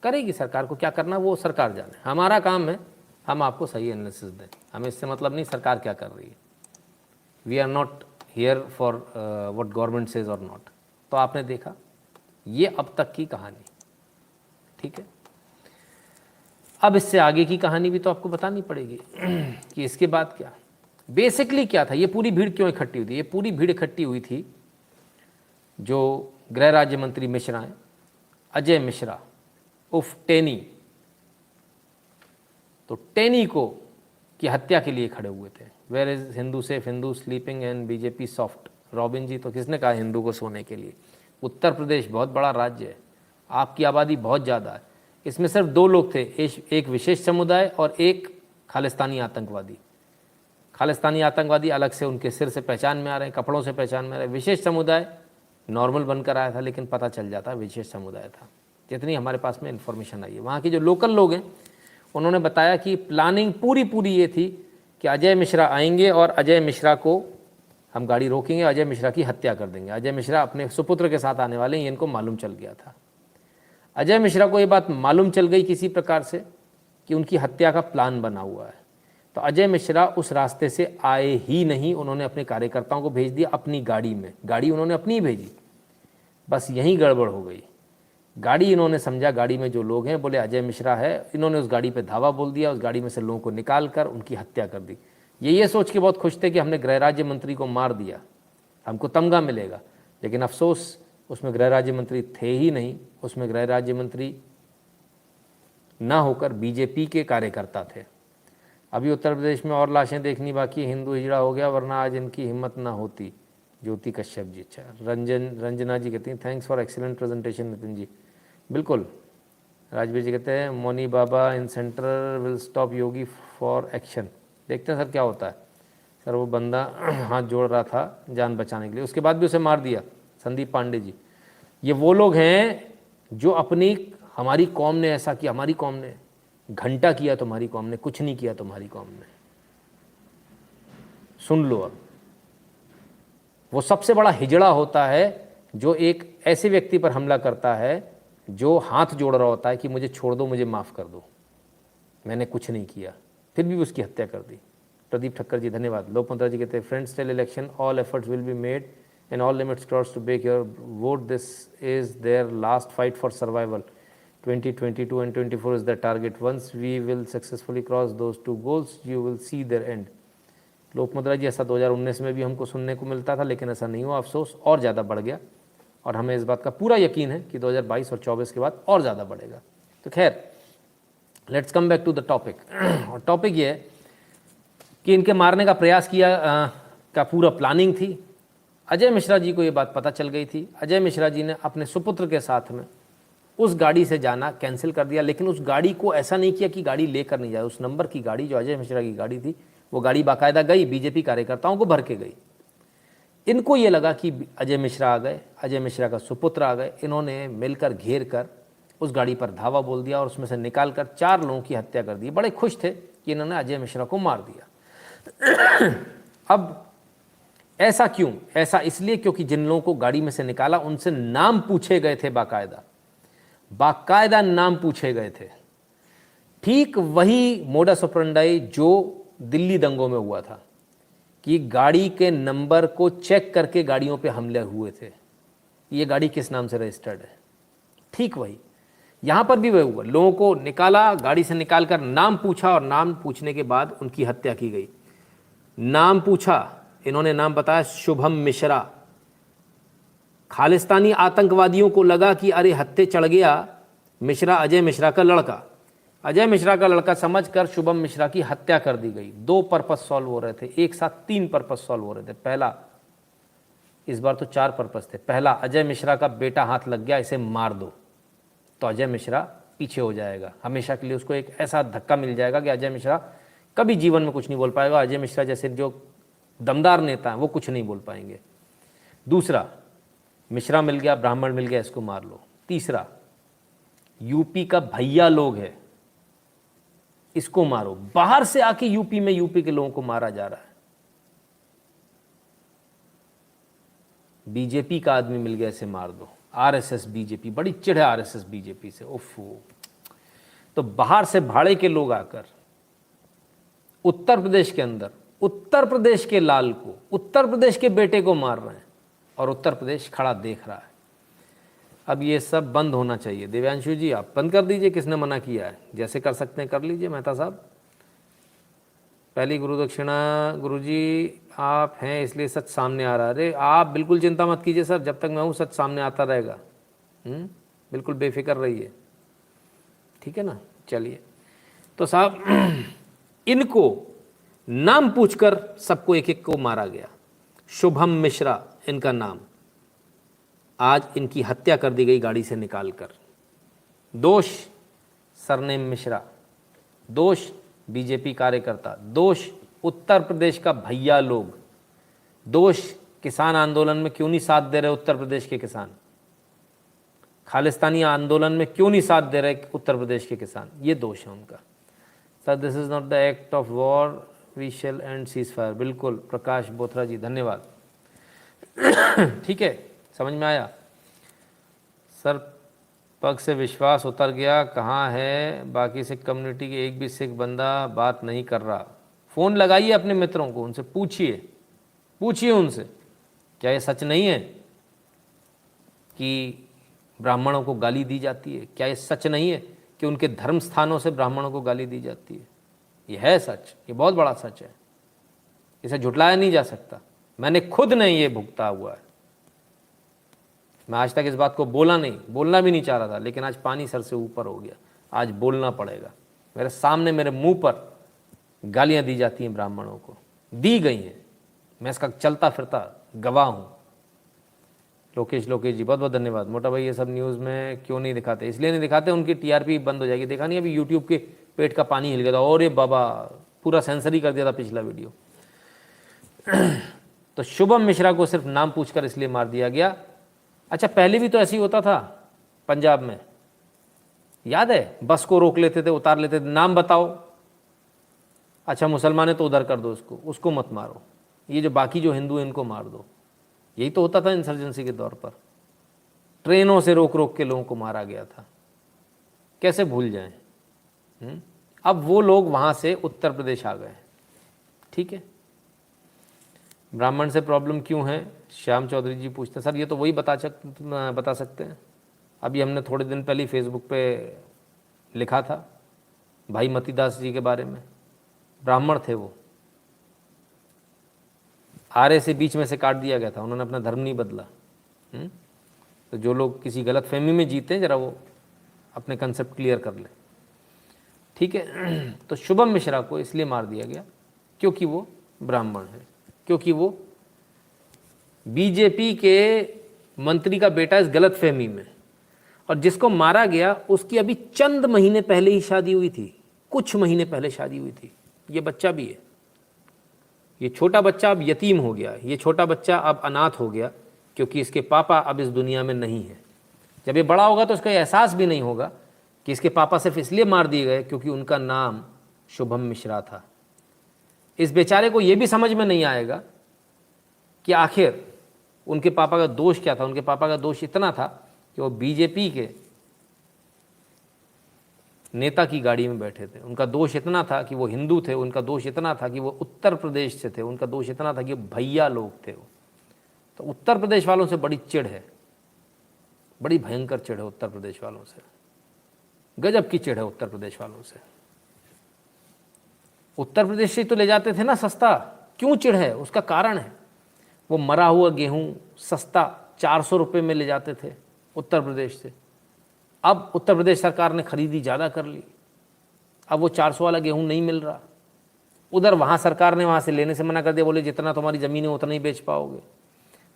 करेगी सरकार को क्या करना वो सरकार जाने, हमारा काम है हम आपको सही एनालिसिस दें, हमें इससे मतलब नहीं सरकार क्या कर रही है। We are not here for what government says और नॉट। तो आपने देखा ये अब तक की कहानी, ठीक है। अब इससे आगे की कहानी भी तो आपको बतानी पड़ेगी कि इसके बाद क्या बेसिकली क्या था, ये पूरी भीड़ क्यों इकट्ठी हुई थी। ये पूरी भीड़ इकट्ठी हुई थी जो गृह राज्य मंत्री मिश्रा हैं, अजय मिश्रा उफ टेनी, तो टेनी को की हत्या के लिए खड़े हुए थे। Where is Hindu safe, Hindu sleeping and BJP soft. Robin ji तो किसने कहा हिंदू को सोने के लिए। उत्तर प्रदेश बहुत बड़ा राज्य है, आपकी आबादी बहुत ज़्यादा है, इसमें सिर्फ दो लोग थे, एक विशेष समुदाय और एक खालिस्तानी आतंकवादी। खालिस्तानी आतंकवादी अलग से उनके सिर से पहचान में आ रहे हैं, कपड़ों से पहचान में आ रहे हैं। विशेष समुदाय नॉर्मल बनकर आया था लेकिन पता चल जाता विशेष समुदाय था, जितनी हमारे पास में इन्फॉर्मेशन आई है। वहाँ के जो लोकल लोग हैं उन्होंने बताया कि प्लानिंग पूरी ये थी कि अजय मिश्रा आएंगे और अजय मिश्रा को हम गाड़ी रोकेंगे, अजय मिश्रा की हत्या कर देंगे। अजय मिश्रा अपने सुपुत्र के साथ आने वाले हैं, ये इनको मालूम चल गया था। अजय मिश्रा को ये बात मालूम चल गई किसी प्रकार से कि उनकी हत्या का प्लान बना हुआ है, तो अजय मिश्रा उस रास्ते से आए ही नहीं। उन्होंने अपने कार्यकर्ताओं को भेज दिया अपनी गाड़ी में, गाड़ी उन्होंने अपनी ही भेजी, बस यहीं गड़बड़ हो गई। गाड़ी इन्होंने समझा गाड़ी में जो लोग हैं बोले अजय मिश्रा है, इन्होंने उस गाड़ी पे धावा बोल दिया, उस गाड़ी में से लोगों को निकाल कर उनकी हत्या कर दी। ये सोच के बहुत खुश थे कि हमने गृह राज्य मंत्री को मार दिया, हमको तमगा मिलेगा, लेकिन अफसोस उसमें गृह राज्य मंत्री थे ही नहीं। उसमें गृह राज्य मंत्री ना होकर बीजेपी के कार्यकर्ता थे। अभी उत्तर प्रदेश में और लाशें देखनी बाकी, हिंदू हिजड़ा हो गया वरना आज इनकी हिम्मत ना होती। ज्योति कश्यप जी, अच्छा। रंजना जी कहती हैं thanks for excellent presentation Nitin ji. बिल्कुल। राजवीर जी कहते हैं Mauni Baba in centre will stop Yogi for action. देखते हैं सर क्या होता है। सर वो बंदा हाथ जोड़ रहा था जान बचाने के लिए, उसके बाद भी उसे मार दिया। संदीप पांडे जी, ये वो लोग हैं जो अपनी हमारी कौम ने ऐसा किया, हमारी कौम ने घंटा किया, तुम्हारी कौम ने कुछ नहीं किया, तुम्हारी कौम ने। सुन लो अब, वो सबसे बड़ा हिजड़ा होता है जो एक ऐसे व्यक्ति पर हमला करता है जो हाथ जोड़ रहा होता है कि मुझे छोड़ दो, मुझे माफ़ कर दो, मैंने कुछ नहीं किया, फिर भी उसकी हत्या कर दी। प्रदीप ठक्कर जी धन्यवाद। लोकमंत्रा जी कहते हैं friends tell election all efforts will be made and all limits crossed to bake your vote. This is their last fight for survival. 2022 and 24 is the target. Once we will successfully cross those two goals, you will see their end. Lokmudra जी, ऐसा 2019 में भी हमको सुनने को मिलता था लेकिन ऐसा नहीं हुआ, अफसोस और ज़्यादा बढ़ गया और हमें इस बात का पूरा यकीन है कि 2022 और 24 के बाद और ज़्यादा बढ़ेगा। तो खैर, let's come back to the topic. और टॉपिक ये है कि इनके मारने का प्रयास किया का पूरा प्लानिंग थी। अजय मिश्रा जी को ये बात पता चल गई थी। अजय मिश्रा जी ने अपने सुपुत्र के साथ में उस गाड़ी से जाना कैंसिल कर दिया, लेकिन उस गाड़ी को ऐसा नहीं किया कि गाड़ी लेकर नहीं जाए। उस नंबर की गाड़ी जो अजय मिश्रा की गाड़ी थी वो गाड़ी बाकायदा गई, बीजेपी कार्यकर्ताओं को भर के गई। इनको ये लगा कि अजय मिश्रा आ गए, अजय मिश्रा का सुपुत्र आ गए, इन्होंने मिलकर घेर कर उस गाड़ी पर धावा बोल दिया और उसमें से निकाल कर 4 लोगों की हत्या कर दी। बड़े खुश थे कि इन्होंने अजय मिश्रा को मार दिया। अब ऐसा क्यों? ऐसा इसलिए क्योंकि जिन लोगों को गाड़ी में से निकाला उनसे नाम पूछे गए थे, बाकायदा नाम पूछे गए थे। ठीक वही मोडस ऑपरेंडाई जो दिल्ली दंगों में हुआ था कि गाड़ी के नंबर को चेक करके गाड़ियों पे हमले हुए थे, ये गाड़ी किस नाम से रजिस्टर्ड है। ठीक वही यहां पर भी वही हुआ, लोगों को निकाला, गाड़ी से निकालकर नाम पूछा और नाम पूछने के बाद उनकी हत्या की गई। नाम पूछा, इन्होंने नाम बताया शुभम मिश्रा। खालिस्तानी आतंकवादियों को लगा कि अरे हत्थे चढ़ गया मिश्रा, अजय मिश्रा का लड़का, अजय मिश्रा का लड़का समझकर शुभम मिश्रा की हत्या कर दी गई। 2 पर्पस सॉल्व हो रहे थे, एक साथ 3 पर्पस सॉल्व हो रहे थे। पहला, इस बार तो 4 पर्पस थे। पहला, अजय मिश्रा का बेटा हाथ लग गया, इसे मार दो तो अजय मिश्रा पीछे हो जाएगा, हमेशा के लिए उसको एक ऐसा धक्का मिल जाएगा कि अजय मिश्रा कभी जीवन में कुछ नहीं बोल पाएगा। अजय मिश्रा जैसे जो दमदार नेता हैं वो कुछ नहीं बोल पाएंगे। दूसरा, मिश्रा मिल गया, ब्राह्मण मिल गया, इसको मार लो। तीसरा, यूपी का भैया लोग है, इसको मारो। बाहर से आके यूपी में यूपी के लोगों को मारा जा रहा है, बीजेपी का आदमी मिल गया इसे मार दो। आरएसएस बीजेपी, बड़ी चिढ़ है आरएसएस बीजेपी से, उफ। तो बाहर से भाड़े के लोग आकर उत्तर प्रदेश के अंदर उत्तर प्रदेश के लाल को, उत्तर प्रदेश के बेटे को मार रहे हैं और उत्तर प्रदेश खड़ा देख रहा है। अब ये सब बंद होना चाहिए। दिव्यांशु जी आप बंद कर दीजिए, किसने मना किया है? जैसे कर सकते हैं कर लीजिए। मेहता साहब पहली गुरु दक्षिणा, गुरु जी आप हैं इसलिए सच सामने आ रहा है। अरे आप बिल्कुल चिंता मत कीजिए सर, जब तक मैं हूँ सच सामने आता रहेगा। बिल्कुल बेफिक्र रहिए, ठीक है ना। चलिए तो साहब इनको नाम पूछकर सबको एक एक को मारा गया। शुभम मिश्रा इनका नाम, आज इनकी हत्या कर दी गई गाड़ी से निकालकर। दोष सरनेम मिश्रा, दोष बीजेपी कार्यकर्ता, दोष उत्तर प्रदेश का भैया लोग, दोष किसान आंदोलन में क्यों नहीं साथ दे रहे उत्तर प्रदेश के किसान, खालिस्तानी आंदोलन में क्यों नहीं साथ दे रहे उत्तर प्रदेश के किसान, ये दोष है उनका। Sir this is not the act of war, we shall end cease fire. बिल्कुल प्रकाश बोथरा जी धन्यवाद। ठीक है, समझ में आया सर। पग से विश्वास उतर गया, कहाँ है बाकी सिख कम्युनिटी के एक भी सिख बंदा बात नहीं कर रहा। फ़ोन लगाइए अपने मित्रों को, उनसे पूछिए उनसे, क्या ये सच नहीं है कि ब्राह्मणों को गाली दी जाती है? क्या ये सच नहीं है कि उनके धर्म स्थानों से ब्राह्मणों को गाली दी जाती है? ये है सच, ये बहुत बड़ा सच है, इसे झुटलाया नहीं जा सकता। मैंने खुद नहीं ये भुगता हुआ है। मैं आज तक इस बात को बोलना भी नहीं चाह रहा था, लेकिन आज पानी सर से ऊपर हो गया, आज बोलना पड़ेगा। मेरे सामने मेरे मुंह पर गालियां दी जाती हैं, ब्राह्मणों को दी गई हैं, मैं इसका चलता फिरता गवाह हूं। लोकेश जी बहुत बहुत धन्यवाद। मोटा भाई ये सब न्यूज़ में क्यों नहीं दिखाते? इसलिए नहीं दिखाते, उनकी टीआरपी बंद हो जाएगी। देखा नहीं अभी यूट्यूब के पेट का पानी हिल गया था, और ये बाबा पूरा सेंसर ही कर दिया था पिछला वीडियो। तो शुभम मिश्रा को सिर्फ नाम पूछकर इसलिए मार दिया गया। अच्छा पहले भी तो ऐसे ही होता था पंजाब में, याद है? बस को रोक लेते थे, उतार लेते थे, नाम बताओ। अच्छा मुसलमान है तो उधर कर दो, उसको मत मारो, ये जो बाकी जो हिंदू हैं इनको मार दो। यही तो होता था इंसर्जेंसी के दौर पर। ट्रेनों से रोक रोक के लोगों को मारा गया था, कैसे भूल जाएं। अब वो लोग वहां से उत्तर प्रदेश आ गए। ठीक है, ब्राह्मण से प्रॉब्लम क्यों है? श्याम चौधरी जी पूछते हैं। सर ये तो वही बता सकते हैं। अभी हमने थोड़े दिन पहले फेसबुक पे लिखा था भाई मतीदास जी के बारे में। ब्राह्मण थे वो, आर्य से बीच में से काट दिया गया था, उन्होंने अपना धर्म नहीं बदला। तो जो लोग किसी गलत फहमी में जीते हैं, जरा वो अपने कंसेप्ट क्लियर कर ले। ठीक है, तो शुभम मिश्रा को इसलिए मार दिया गया क्योंकि वो ब्राह्मण है, क्योंकि वो बीजेपी के मंत्री का बेटा इस गलत फहमी में। और जिसको मारा गया उसकी अभी चंद महीने पहले ही शादी हुई थी, कुछ महीने पहले शादी हुई थी। ये बच्चा भी है, ये छोटा बच्चा अब यतीम हो गया, ये छोटा बच्चा अब अनाथ हो गया क्योंकि इसके पापा अब इस दुनिया में नहीं है। जब ये बड़ा होगा तो उसका एहसास भी नहीं होगा कि इसके पापा सिर्फ इसलिए मार दिए गए क्योंकि उनका नाम शुभम मिश्रा था। इस बेचारे को ये भी समझ में नहीं आएगा कि आखिर उनके पापा का दोष क्या था। उनके पापा का दोष इतना था कि वो बीजेपी के नेता की गाड़ी में बैठे थे। उनका दोष इतना था कि वो हिंदू थे। उनका दोष इतना था कि वो उत्तर प्रदेश से थे। उनका दोष इतना था कि वो भैया लोग थे। तो उत्तर प्रदेश वालों से बड़ी चिढ़ है, बड़ी भयंकर चिढ़ है उत्तर प्रदेश वालों से, गजब की चिढ़ है उत्तर प्रदेश वालों से। उत्तर प्रदेश से तो ले जाते थे ना सस्ता, क्यों चिढ़ है? उसका कारण है, वो मरा हुआ गेहूं सस्ता 400 रुपये में ले जाते थे उत्तर प्रदेश से। अब उत्तर प्रदेश सरकार ने खरीदी ज़्यादा कर ली, अब वो 400 वाला गेहूं नहीं मिल रहा। उधर वहाँ सरकार ने वहाँ से लेने से मना कर दिया, बोले जितना तुम्हारी ज़मीन है उतना ही बेच पाओगे।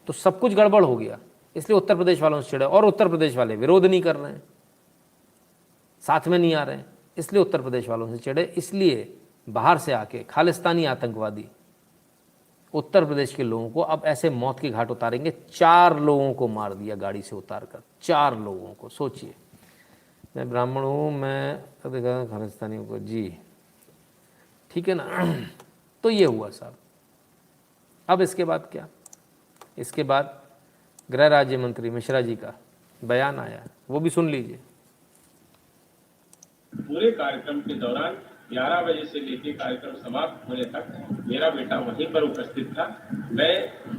तो सब कुछ गड़बड़ हो गया, इसलिए उत्तर प्रदेश वालों से चिढ़े। और उत्तर प्रदेश वाले विरोध नहीं कर रहे हैं, साथ में नहीं आ रहे हैं, इसलिए उत्तर प्रदेश वालों से चिढ़े। इसलिए बाहर से आके खालिस्तानी आतंकवादी उत्तर प्रदेश के लोगों को अब ऐसे मौत के घाट उतारेंगे। 4 लोगों को मार दिया गाड़ी से उतार कर, 4 लोगों को। सोचिए, मैं ब्राह्मण हूँ, मैं तो देखा खालिस्तानियों को जी, ठीक है ना। तो ये हुआ साहब। अब इसके बाद क्या? इसके बाद गृह राज्य मंत्री मिश्रा जी का बयान आया, वो भी सुन लीजिए। पूरे कार्यक्रम के दौरान 11 बजे से लेकर कार्यक्रम समाप्त होने तक मेरा बेटा वहीं पर उपस्थित था। मैं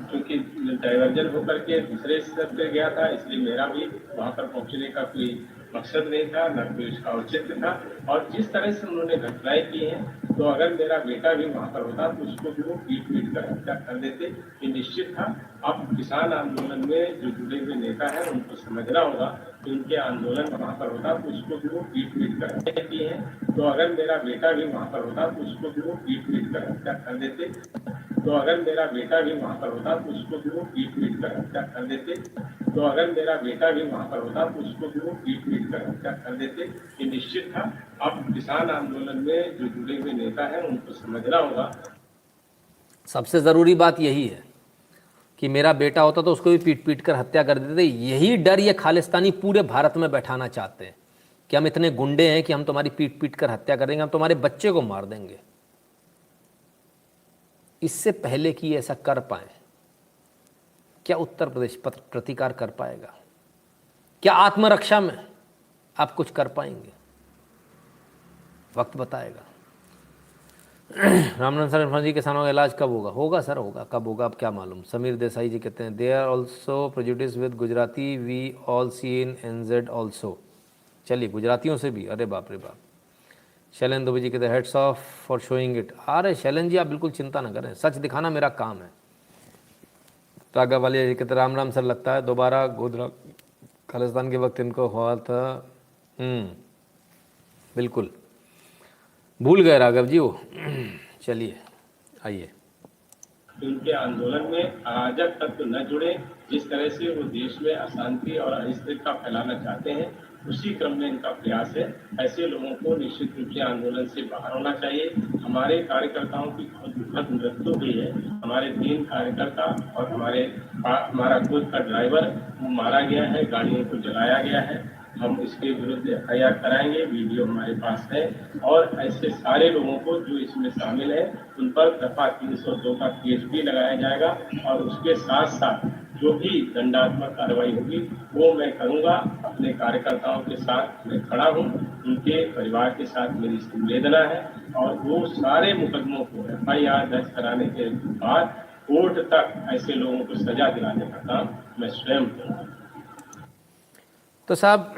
क्योंकि डाइवर्जन होकर के दूसरे स्तर पे गया था, इसलिए मेरा भी वहां पर पहुंचने का कोई मकसद नहीं था, न कोई उसका औचित्य था। और जिस तरह से उन्होंने घटनाएं की हैं, तो अगर मेरा बेटा भी वहां पर होता तो उसको भी वो पीट कर हत्या कर देते, ये निश्चित था। अब किसान आंदोलन में जो जुड़े हुए नेता हैं उनको समझना होगा कि उनके आंदोलन वहां पर होता तो उसको भी वो पीट कर हत्या की है। तो अगर मेरा बेटा भी वहां पर होता तो उसको भी वो पीट कर हत्या कर देते। तो अगर मेरा बेटा भी वहां पर होता तो उसको भी वो पीट कर हत्या कर देते। तो अगर मेरा बेटा भी वहां पर होता तो उसको भी वो पीट कर हत्या कर देते, ये निश्चित था। अब किसान आंदोलन में जो जुड़े हुए नेता हैं उनको समझना होगा। सबसे ज़रूरी बात यही है कि मेरा बेटा होता तो उसको भी पीट कर हत्या कर देते। यही डर ये खालिस्तानी पूरे भारत में बैठाना चाहते हैं कि हम इतने गुंडे हैं कि हम तुम्हारी पीट कर हत्या करेंगे, हम तुम्हारे बच्चे को मार देंगे। इससे पहले कि ऐसा कर पाए, क्या उत्तर प्रदेश प्रतिकार कर पाएगा? क्या आत्मरक्षा में आप कुछ कर पाएंगे? वक्त बताएगा। रामनाथ शर्मा जी, किसानों का इलाज कब होगा? होगा सर, होगा। कब होगा अब क्या मालूम। समीर देसाई जी कहते हैं they are also prejudice with Gujarati, we all see in NZ also. चलिए, गुजरातियों से भी, अरे बाप रे बाप। शैलेंद्र दुबे जी कहते हैं heads of for showing it. अरे शैलेंद्र जी, आप बिल्कुल चिंता ना करें, सच दिखाना मेरा काम है। राघव वालिया जी कहते राम राम सर, लगता है दोबारा गोधरा खालिस्तान के वक्त इनको हुआ था। बिल्कुल भूल गए राघव जी वो। चलिए आइए। उनके आंदोलन में अराजक तत्व न जुड़े, जिस तरह से वो देश में अशांति और अस्थिरता फैलाना चाहते हैं, उसी क्रम में इनका प्रयास है। ऐसे लोगों को निश्चित रूप से आंदोलन से बाहर होना चाहिए। हमारे कार्यकर्ताओं की बहुत दुखद मृत्यु हुई है। हमारे 3 कार्यकर्ता और हमारा खुद का ड्राइवर मारा गया है, गाड़ियों को जलाया गया है। हम इसके विरुद्ध FIR कराएंगे, वीडियो हमारे पास है। और ऐसे सारे लोगों को जो इसमें शामिल है उन पर दफा 302 का केस भी लगाया जाएगा। और उसके साथ साथ जो भी दंडात्मक कार्रवाई होगी वो मैं करूंगा। अपने कार्यकर्ताओं के साथ मैं खड़ा हूं, उनके परिवार के साथ मेरी संवेदना है। और वो सारे मुकदमों को FIR दर्ज कराने के बाद कोर्ट तक ऐसे लोगों को सजा दिलाने का काम मैं स्वयं करूंगा। तो साहब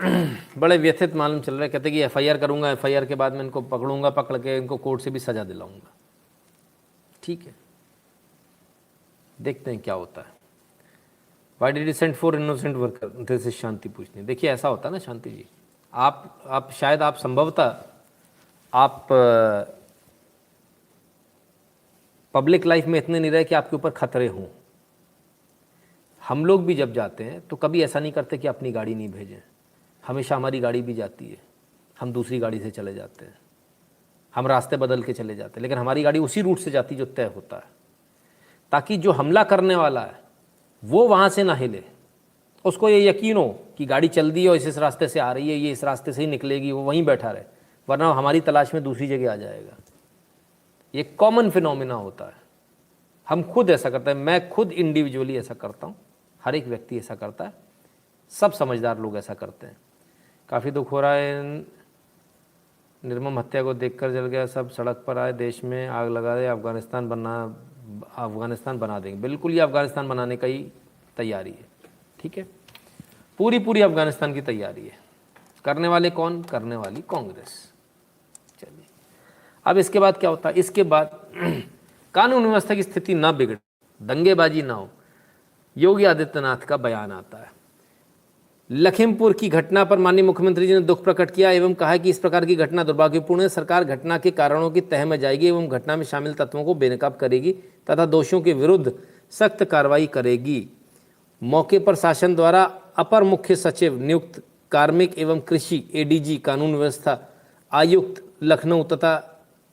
बड़े व्यथित मालूम चल रहा है। कहते कि FIR करूंगा, FIR के बाद मैं इनको पकड़ूंगा, पकड़ के इनको कोर्ट से भी सजा दिलाऊंगा। ठीक है, देखते हैं क्या होता है। Why did he send 4 innocent workers? This is Shanti पूछनी। देखिए ऐसा होता है ना शांति जी, आप शायद आप संभवतः आप पब्लिक लाइफ में इतने नहीं रहे कि आपके ऊपर खतरे हों। हम लोग भी जब जाते हैं तो कभी ऐसा नहीं करते कि अपनी गाड़ी नहीं भेजें, हमेशा हमारी गाड़ी भी जाती है, हम दूसरी गाड़ी से चले जाते हैं, हम रास्ते बदल के चले जाते हैं, लेकिन हमारी गाड़ी उसी रूट से जाती जो तय होता है, ताकि जो हमला करने वाला है वो वहाँ से ना हिले, उसको ये यकीन हो कि गाड़ी चल दी है और इस रास्ते से आ रही है, ये इस रास्ते से ही निकलेगी, वो वहीं बैठा रहे, वरना हमारी तलाश में दूसरी जगह आ जाएगा। ये कॉमन फिनोमिना होता है, हम खुद ऐसा करते हैं, मैं खुद इंडिविजुअली ऐसा करता हूँ, हर एक व्यक्ति ऐसा करता है, सब समझदार लोग ऐसा करते हैं। काफ़ी दुख हो रहा है, निर्मम हत्या को देखकर जल गया, सब सड़क पर आए, देश में आग लगा दे, अफगानिस्तान बना देंगे। बिल्कुल ये अफगानिस्तान बनाने का ही तैयारी है, ठीक है, पूरी अफगानिस्तान की तैयारी है। करने वाले कौन? करने वाली कांग्रेस। चलिए अब इसके बाद क्या होता है? इसके बाद कानून व्यवस्था की स्थिति ना बिगड़े, दंगेबाजी ना हो, योगी आदित्यनाथ का बयान आता है। लखीमपुर की घटना पर माननीय मुख्यमंत्री जी ने दुख प्रकट किया एवं कहा कि इस प्रकार की घटना दुर्भाग्यपूर्ण है। सरकार घटना के कारणों की तह में जाएगी एवं घटना में शामिल तत्वों को बेनकाब करेगी तथा दोषियों के विरुद्ध सख्त कार्रवाई करेगी। मौके पर शासन द्वारा अपर मुख्य सचिव नियुक्त कार्मिक एवं कृषि ADG कानून व्यवस्था आयुक्त लखनऊ तथा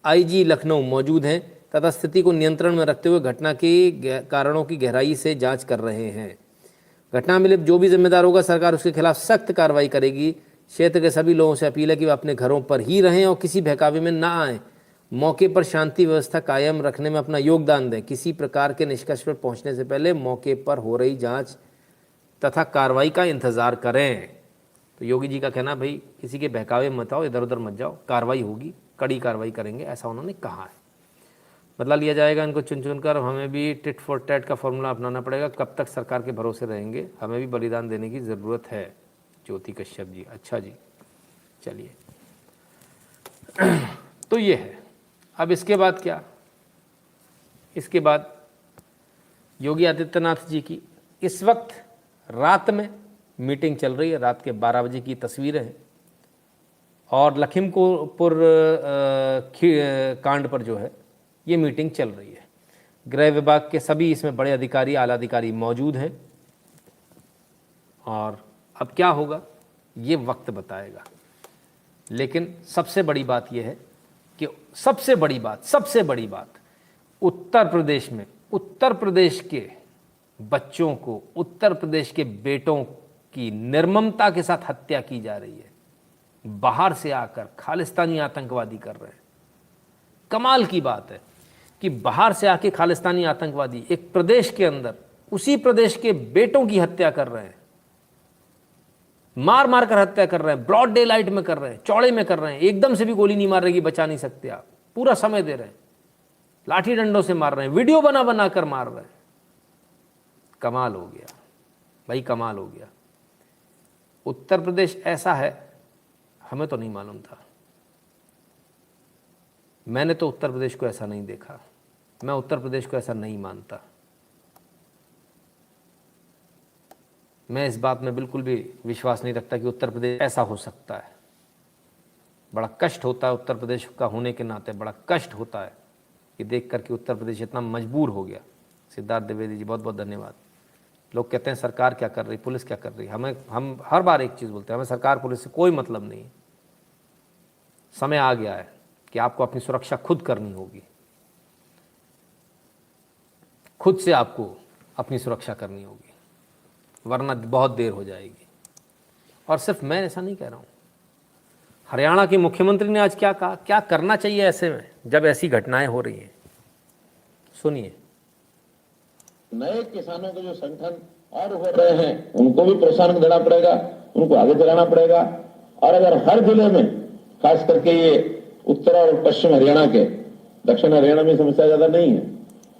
IG लखनऊ मौजूद हैं तथा स्थिति को नियंत्रण में रखते हुए घटना के कारणों की गहराई से जांच कर रहे हैं। घटना में जो भी जिम्मेदार होगा सरकार उसके खिलाफ सख्त कार्रवाई करेगी। क्षेत्र के सभी लोगों से अपील है कि वे अपने घरों पर ही रहें और किसी बहकावे में ना आएं। मौके पर शांति व्यवस्था कायम रखने में अपना योगदान दें। किसी प्रकार के निष्कर्ष पर पहुंचने से पहले मौके पर हो रही जांच तथा कार्रवाई का इंतज़ार करें। तो योगी जी का कहना, भाई किसी के बहकावे मत आओ, इधर उधर मत जाओ, कार्रवाई होगी, कड़ी कार्रवाई करेंगे, ऐसा उन्होंने कहा है। बदला लिया जाएगा इनको चुन चुन कर, हमें भी टिट फॉर टैट का फॉर्मूला अपनाना पड़ेगा, कब तक सरकार के भरोसे रहेंगे, हमें भी बलिदान देने की ज़रूरत है। ज्योति कश्यप जी, अच्छा जी, चलिए। तो ये है। अब इसके बाद क्या? इसके बाद योगी आदित्यनाथ जी की इस वक्त रात में मीटिंग चल रही है, रात के 12 बजे की तस्वीरें हैं, और लखीमपुर कांड पर जो है ये मीटिंग चल रही है। गृह विभाग के सभी इसमें बड़े अधिकारी, आला अधिकारी मौजूद हैं, और अब क्या होगा ये वक्त बताएगा। लेकिन सबसे बड़ी बात यह है कि सबसे बड़ी बात उत्तर प्रदेश में, उत्तर प्रदेश के बच्चों को, उत्तर प्रदेश के बेटों की निर्ममता के साथ हत्या की जा रही है। बाहर से आकर खालिस्तानी आतंकवादी कर रहे हैं। कमाल की बात है कि बाहर से आके खालिस्तानी आतंकवादी एक प्रदेश के अंदर उसी प्रदेश के बेटों की हत्या कर रहे हैं, मार मार कर हत्या कर रहे हैं, ब्रॉड डे लाइट में कर रहे हैं, चौड़े में कर रहे हैं, एकदम से भी गोली नहीं मार रही, बचा नहीं सकते आप, पूरा समय दे रहे हैं, लाठी डंडों से मार रहे हैं, वीडियो बना बना कर मार रहे हैं। कमाल हो गया भाई, कमाल हो गया। उत्तर प्रदेश ऐसा है, हमें तो नहीं मालूम था। मैंने तो उत्तर प्रदेश को ऐसा नहीं देखा, मैं उत्तर प्रदेश को ऐसा नहीं मानता। मैं इस बात में बिल्कुल भी विश्वास नहीं रखता कि उत्तर प्रदेश ऐसा हो सकता है। बड़ा कष्ट होता है उत्तर प्रदेश का होने के नाते, बड़ा कष्ट होता है कि देख कर कि उत्तर प्रदेश इतना मजबूर हो गया। सिद्धार्थ द्विवेदी जी, बहुत बहुत धन्यवाद। लोग कहते हैं सरकार क्या कर रही, पुलिस क्या कर रही। हम हर बार एक चीज़ बोलते हैं, हमें सरकार पुलिस से कोई मतलब नहीं। समय आ गया है कि आपको अपनी सुरक्षा खुद करनी होगी, खुद से आपको अपनी सुरक्षा करनी होगी, वरना बहुत देर हो जाएगी। और सिर्फ मैं ऐसा नहीं कह रहा हूँ, हरियाणा के मुख्यमंत्री ने आज क्या कहा, क्या करना चाहिए ऐसे में जब ऐसी घटनाएं हो रही हैं। सुनिए। नए किसानों के जो संगठन और हो रहे हैं उनको भी प्रोत्साहन देना पड़ेगा, उनको आगे चलाना पड़ेगा। और अगर हर जिले में, खास करके ये उत्तर और पश्चिम हरियाणा के, दक्षिण हरियाणा में समस्या ज्यादा नहीं है,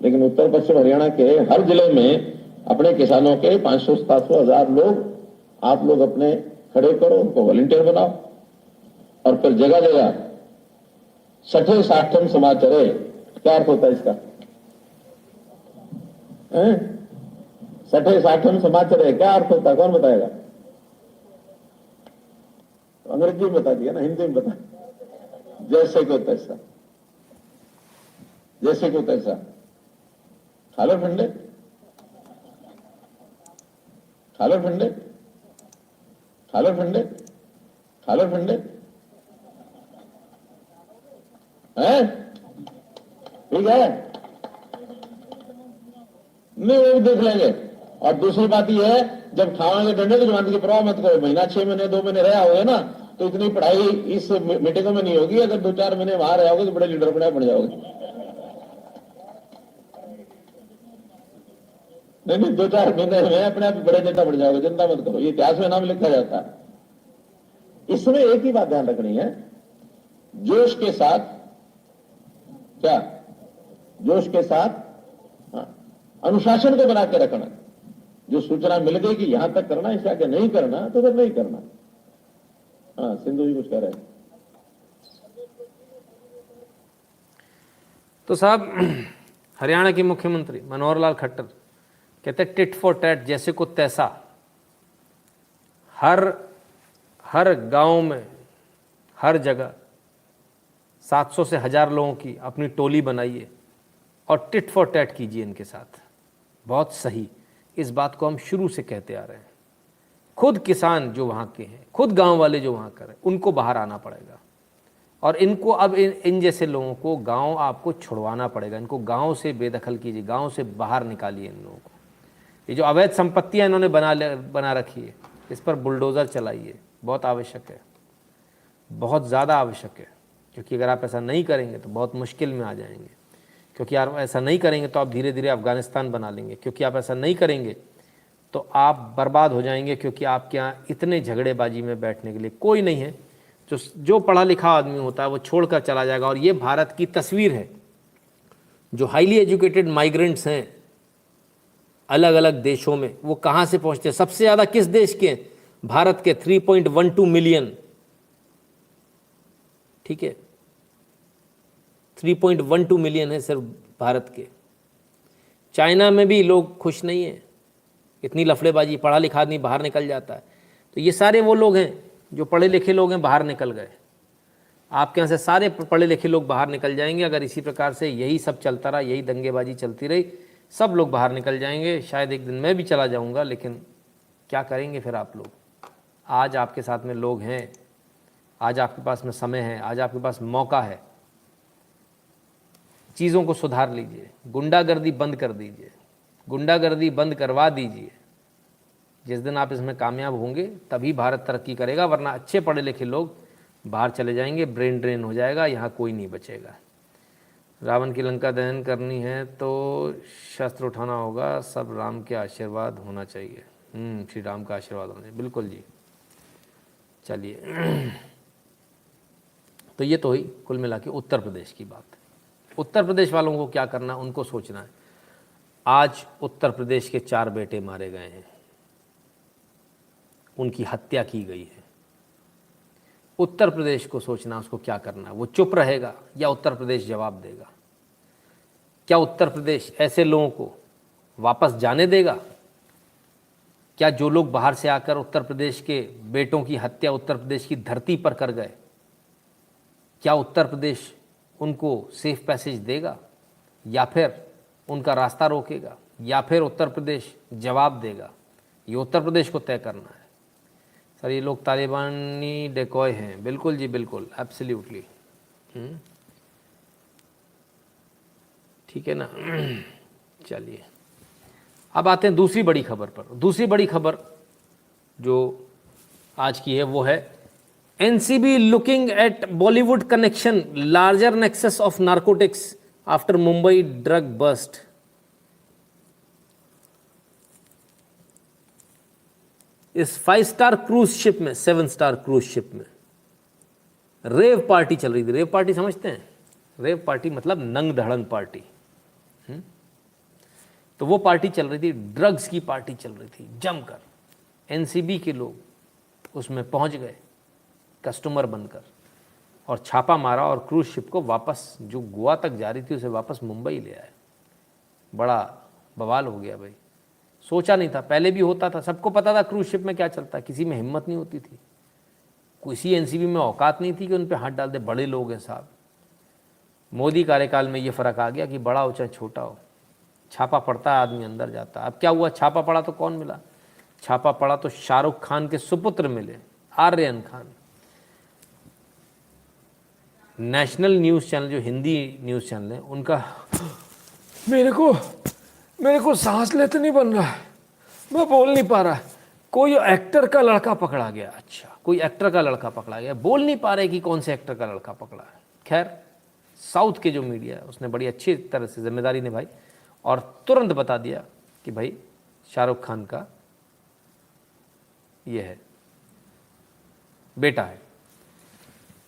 लेकिन उत्तर पश्चिम हरियाणा के हर जिले में अपने किसानों के 500, 700, 1000 लोग आप लोग अपने खड़े करो, उनको वॉलंटियर बनाओ, और फिर जगह जगह 60-60 समाचार। क्या अर्थ होता है इसका? 60-60 समाचार है, क्या अर्थ होता है? कौन बताएगा? अंग्रेजी में बता दिया ना, हिंदी में बता। जैसे को तैसा, जैसे को तैसा। खालो ठंडे, खालो ठंडे, खालो ठंडे, खालो ठंडे, हैं? ठीक है, नहीं वो भी देख लेंगे। और दूसरी बात यह है, जब खाओगे डंडे तो जमानत की परवाह मत करो। महीना 6 महीने 2 महीने रहा होगे ना, तो इतनी पढ़ाई इस मीटिंगों में नहीं होगी। अगर 2-4 महीने वहां रहे होगे तो बड़े लीडर बन जाओगे। नहीं, 2-4 महीने में अपने आप बड़े नेता बन जाओगे, चिंता मत करो। ये इतिहास में नाम लिखा जाता है। इसमें एक ही बात ध्यान रखनी है, जोश के साथ, क्या जोश के साथ, अनुशासन को बना के रखना। जो सूचना मिल गई कि यहां तक करना, इससे आगे नहीं करना, तो फिर नहीं करना। हाँ, सिंधु जी कुछ कह रहे हैं। तो साहब, हरियाणा के मुख्यमंत्री मनोहर लाल खट्टर कहते हैं टिट फॉर टैट, जैसे को तैसा। हर गांव में, हर जगह 700 से 1000 लोगों की अपनी टोली बनाइए और टिट फॉर टैट कीजिए इनके साथ। बहुत सही, इस बात को हम शुरू से कहते आ रहे हैं। खुद किसान जो वहाँ के हैं, खुद गांव वाले जो वहाँ करें, उनको बाहर आना पड़ेगा। और इनको अब इन जैसे लोगों को गांव आपको छुड़वाना पड़ेगा। इनको गांव से बेदखल कीजिए, गांव से बाहर निकालिए इन लोगों को। ये जो अवैध संपत्तियाँ इन्होंने बना रखी है, इस पर बुलडोज़र चलाइए। बहुत आवश्यक है, बहुत ज़्यादा आवश्यक है, क्योंकि अगर आप ऐसा नहीं करेंगे तो बहुत मुश्किल में आ जाएंगे। क्योंकि आप ऐसा नहीं करेंगे तो आप धीरे धीरे अफ़गानिस्तान बना लेंगे। क्योंकि आप ऐसा नहीं करेंगे तो आप बर्बाद हो जाएंगे, क्योंकि आपके यहाँ इतने झगड़ेबाजी में बैठने के लिए कोई नहीं है। जो पढ़ा लिखा आदमी होता है वो छोड़कर चला जाएगा। और ये भारत की तस्वीर है। जो हाईली एजुकेटेड माइग्रेंट्स हैं अलग अलग देशों में, वो कहाँ से पहुँचते हैं? सबसे ज़्यादा किस देश के? भारत के 3.12 मिलियन। ठीक है, 3.12 मिलियन है सिर्फ भारत के। चाइना में भी लोग खुश नहीं हैं, इतनी लफड़ेबाजी, पढ़ा लिखा आदमी बाहर निकल जाता है। तो ये सारे वो लोग हैं जो पढ़े लिखे लोग हैं, बाहर निकल गए। आपके यहाँ से सारे पढ़े लिखे लोग बाहर निकल जाएंगे अगर इसी प्रकार से यही सब चलता रहा, यही दंगेबाजी चलती रही। सब लोग बाहर निकल जाएंगे। शायद एक दिन मैं भी चला जाऊंगा, लेकिन क्या करेंगे फिर आप लोग? आज आपके साथ में लोग हैं, आज आपके पास में समय है, आज आपके पास मौका है। चीज़ों को सुधार लीजिए, गुंडागर्दी बंद कर दीजिए, गुंडागर्दी बंद करवा दीजिए। जिस दिन आप इसमें कामयाब होंगे तभी भारत तरक्की करेगा, वरना अच्छे पढ़े लिखे लोग बाहर चले जाएंगे, ब्रेन ड्रेन हो जाएगा, यहाँ कोई नहीं बचेगा। रावण की लंका दहन करनी है तो शस्त्र उठाना होगा, सब राम के आशीर्वाद होना चाहिए। श्री राम का आशीर्वाद होना चाहिए, बिल्कुल जी। चलिए, तो ये तो हुई कुल मिला के उत्तर प्रदेश की बात। उत्तर प्रदेश वालों को क्या करना, उनको सोचना है। आज उत्तर प्रदेश के 4 बेटे मारे गए हैं, उनकी हत्या की गई है। उत्तर प्रदेश को सोचना, उसको क्या करना। वो चुप रहेगा या उत्तर प्रदेश जवाब देगा? क्या उत्तर प्रदेश ऐसे लोगों को वापस जाने देगा? क्या जो लोग बाहर से आकर उत्तर प्रदेश के बेटों की हत्या उत्तर प्रदेश की धरती पर कर गए, क्या उत्तर प्रदेश उनको सेफ पैसेज देगा, या फिर उनका रास्ता रोकेगा, या फिर उत्तर प्रदेश जवाब देगा? ये उत्तर प्रदेश को तय करना है। सर ये लोग तालिबानी डेकॉय हैं। बिल्कुल जी, बिल्कुल, एब्सोल्युटली। ठीक है ना। चलिए, अब आते हैं दूसरी बड़ी खबर पर। दूसरी बड़ी खबर जो आज की है वो है NCB looking at Bollywood connection, larger nexus of narcotics after Mumbai drug bust. इस 5 स्टार क्रूज शिप में, 7 स्टार क्रूज शिप में रेव पार्टी चल रही थी। रेव पार्टी समझते हैं? रेव पार्टी मतलब नंग धड़ंग पार्टी। तो वो पार्टी चल रही थी, ड्रग्स की पार्टी चल रही थी जमकर। एनसीबी के लोग उसमें पहुंच गए कस्टमर बनकर और छापा मारा, और क्रूज शिप को वापस, जो गोवा तक जा रही थी उसे वापस मुंबई ले आए। बड़ा बवाल हो गया भाई। सोचा नहीं था, पहले भी होता था, सबको पता था क्रूज शिप में क्या चलता है, किसी में हिम्मत नहीं होती थी, किसी एनसीबी में औकात नहीं थी कि उन पे हाथ डाल दे। बड़े लोग हैं साहब। मोदी कार्यकाल में ये फ़र्क आ गया कि बड़ा हो चाहे छोटा हो, छापा पड़ता है, आदमी अंदर जाता है। अब क्या हुआ, छापा पड़ा तो कौन मिला? छापा पड़ा तो शाहरुख खान के सुपुत्र मिले, Aryan Khan. National news channel, जो हिंदी न्यूज़ चैनल है, उनका मेरे को सांस लेते नहीं बन रहा है, मैं बोल नहीं पा रहा। कोई एक्टर का लड़का पकड़ा गया। अच्छा, कोई एक्टर का लड़का पकड़ा गया, बोल नहीं पा रहे कि कौन से एक्टर का लड़का पकड़ा है। खैर, साउथ के जो मीडिया है उसने बड़ी अच्छी तरह से जिम्मेदारी निभाई और तुरंत बता दिया कि भाई शाहरुख खान का ये है, बेटा है।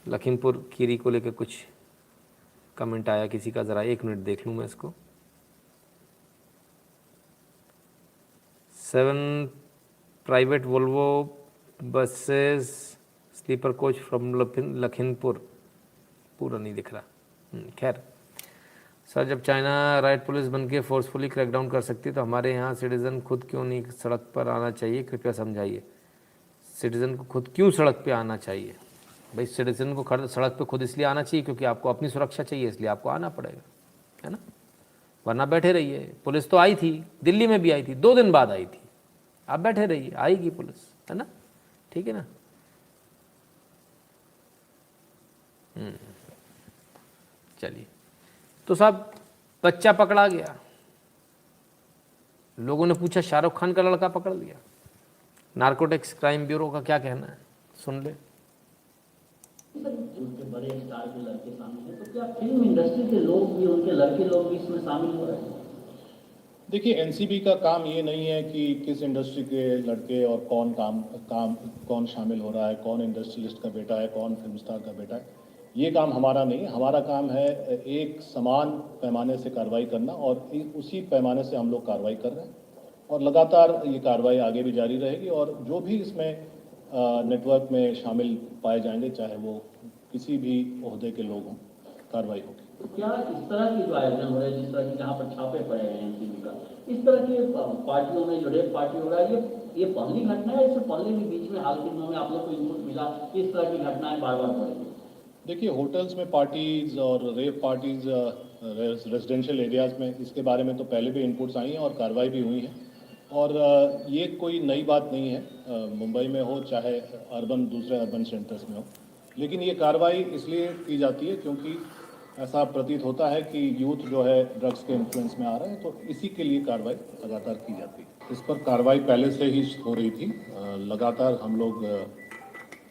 लखीमपुर खीरी को लेकर कुछ कमेंट आया किसी का, ज़रा 1 मिनट देख लूँ मैं इसको। 7 private Volvo buses sleeper coach from Lakhimpur, पूरा नहीं दिख रहा। खैर सर, जब चाइना राइट पुलिस बन के फोर्सफुली क्रैकडाउन कर सकती है तो हमारे यहाँ सिटीज़न खुद क्यों नहीं सड़क पर आना चाहिए? कृपया समझाइए। सिटीज़न को खुद क्यों सड़क पे आना चाहिए? भाई सिटीज़न को सड़क पे खुद इसलिए आना चाहिए क्योंकि आपको अपनी सुरक्षा चाहिए, इसलिए आपको आना पड़ेगा, है ना? वरना बैठे रहिए। पुलिस तो आई थी, दिल्ली में भी आई थी, 2 दिन बाद आई थी। आप बैठे रहिए, आएगी पुलिस, है ना? ठीक है ना? चलिए, तो साहब बच्चा पकड़ा गया। लोगों ने पूछा शाहरुख खान का लड़का पकड़ लिया। नारकोटिक्स क्राइम ब्यूरो का क्या कहना है, सुन ले। उनके बड़े स्टार के लड़के शामिल हैं, तो क्या फिल्म इंडस्ट्री के लोग भी, उनके लड़के लोग भी इसमें शामिल हो रहे हैं? देखिए, एनसीबी का काम ये नहीं है कि किस इंडस्ट्री के लड़के और कौन शामिल हो रहा है, कौन इंडस्ट्रियलिस्ट का बेटा है, कौन फिल्म स्टार का बेटा है। ये काम हमारा नहीं है। हमारा काम है एक समान पैमाने से कार्रवाई करना, और उसी पैमाने से हम लोग कार्रवाई कर रहे हैं, और लगातार ये कार्रवाई आगे भी जारी रहेगी। और जो भी इसमें नेटवर्क में शामिल पाए जाएंगे, चाहे वो किसी भी ओहदे के लोग हों, कार्रवाई होगी। तो क्या इस तरह की जो आयोजन हो रहे हैं, जिस तरह की जहाँ पर छापे पड़े हैं एनसीबी का, इस तरह के पार्टियों में जो रेप पार्टी हो रहा है, ये पहली घटना है? इससे पहले भी बीच में हाल के दिनों में आप लोग को इनपुट मिला इस तरह की घटनाएं बार बार हो रही है? देखिए, होटल्स में पार्टीज और रेप पार्टीज रेजिडेंशियल एरियाज में, इसके बारे में तो पहले भी इनपुट्स आई हैं और कार्रवाई भी हुई है। और ये कोई नई बात नहीं है, मुंबई में हो चाहे दूसरे अर्बन सेंटर्स में हो। लेकिन ये कार्रवाई इसलिए की जाती है क्योंकि ऐसा प्रतीत होता है कि यूथ जो है ड्रग्स के इन्फ्लुएंस में आ रहा है, तो इसी के लिए कार्रवाई लगातार की जाती है। इस पर कार्रवाई पहले से ही हो रही थी, लगातार हम लोग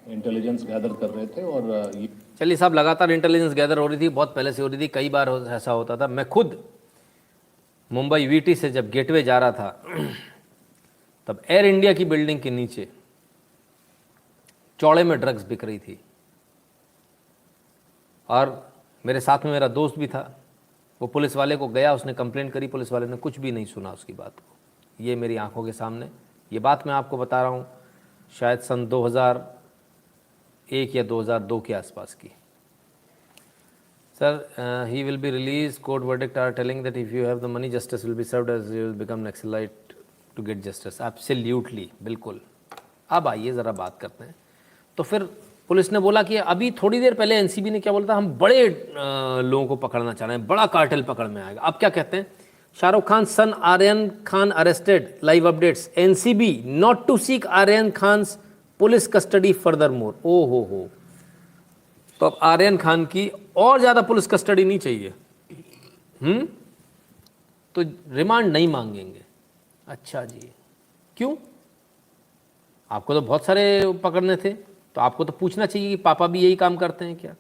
इंटेलिजेंस गैदर कर रहे थे। और ये चलिए साहब, लगातार इंटेलिजेंस गैदर हो रही थी, बहुत पहले से हो रही थी, कई बार ऐसा होता था। मैं खुद मुंबई वीटी से जब गेटवे जा रहा था, तब एयर इंडिया की बिल्डिंग के नीचे चौड़े में ड्रग्स बिक रही थी, और मेरे साथ में मेरा दोस्त भी था। वो पुलिस वाले को गया, उसने कंप्लेंट करी, पुलिस वाले ने कुछ भी नहीं सुना उसकी बात को। ये मेरी आंखों के सामने, ये बात मैं आपको बता रहा हूँ, शायद सन 2001 या 2002 के आसपास की। Sir, he will be release, court verdict are telling that if you have the money justice will be served as you will become Naxalite to get justice. Absolutely, बिल्कुल। अब आइए ज़रा बात करते हैं। तो फिर पुलिस ने बोला कि अभी थोड़ी देर पहले एनसीबी ने क्या बोला था, हम बड़े लोगों को पकड़ना चाह रहे हैं, बड़ा कार्टेल पकड़ में आएगा। अब क्या कहते हैं, Shahrukh Khan son Aryan Khan arrested, live updates, NCB not to seek Aryan Khan's police custody further more. ओ हो, तो अब आर्यन खान की और ज़्यादा पुलिस कस्टडी नहीं चाहिए, तो रिमांड नहीं मांगेंगे। अच्छा जी, क्यों? आपको तो बहुत सारे पकड़ने थे, तो आपको तो पूछना चाहिए कि पापा भी यही काम करते हैं क्या?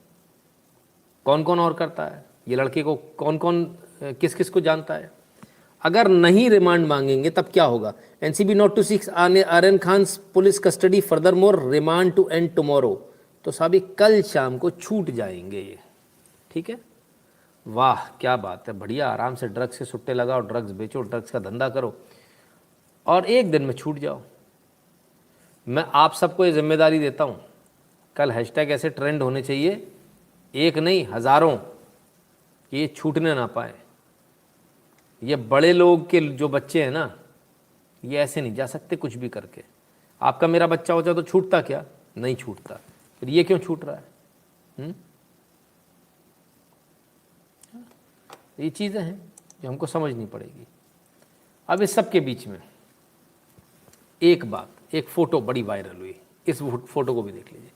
कौन कौन और करता है? ये लड़के को कौन कौन किस किस को जानता है? अगर नहीं रिमांड मांगेंगे तब क्या होगा? NCB not to seek Aryan Khan's police custody further more, remand to end tomorrow. तो साहब, कल शाम को छूट जाएंगे ये, ठीक है? वाह, क्या बात है, बढ़िया। आराम से ड्रग्स के सुट्टे लगाओ, ड्रग्स बेचो, ड्रग्स का धंधा करो, और एक दिन में छूट जाओ। मैं आप सबको ये जिम्मेदारी देता हूँ, कल हैशटैग ऐसे ट्रेंड होने चाहिए, एक नहीं हज़ारों, कि ये छूटने ना पाए। ये बड़े लोग के जो बच्चे हैं ना, ये ऐसे नहीं जा सकते कुछ भी करके। आपका मेरा बच्चा होता तो छूटता क्या? नहीं छूटता। फिर ये क्यों छूट रहा है? ये चीज़ें हैं जो हमको समझनी पड़ेगी। अब इस सब के बीच में एक बात, एक फ़ोटो बड़ी वायरल हुई, इस फोटो को भी देख लीजिए।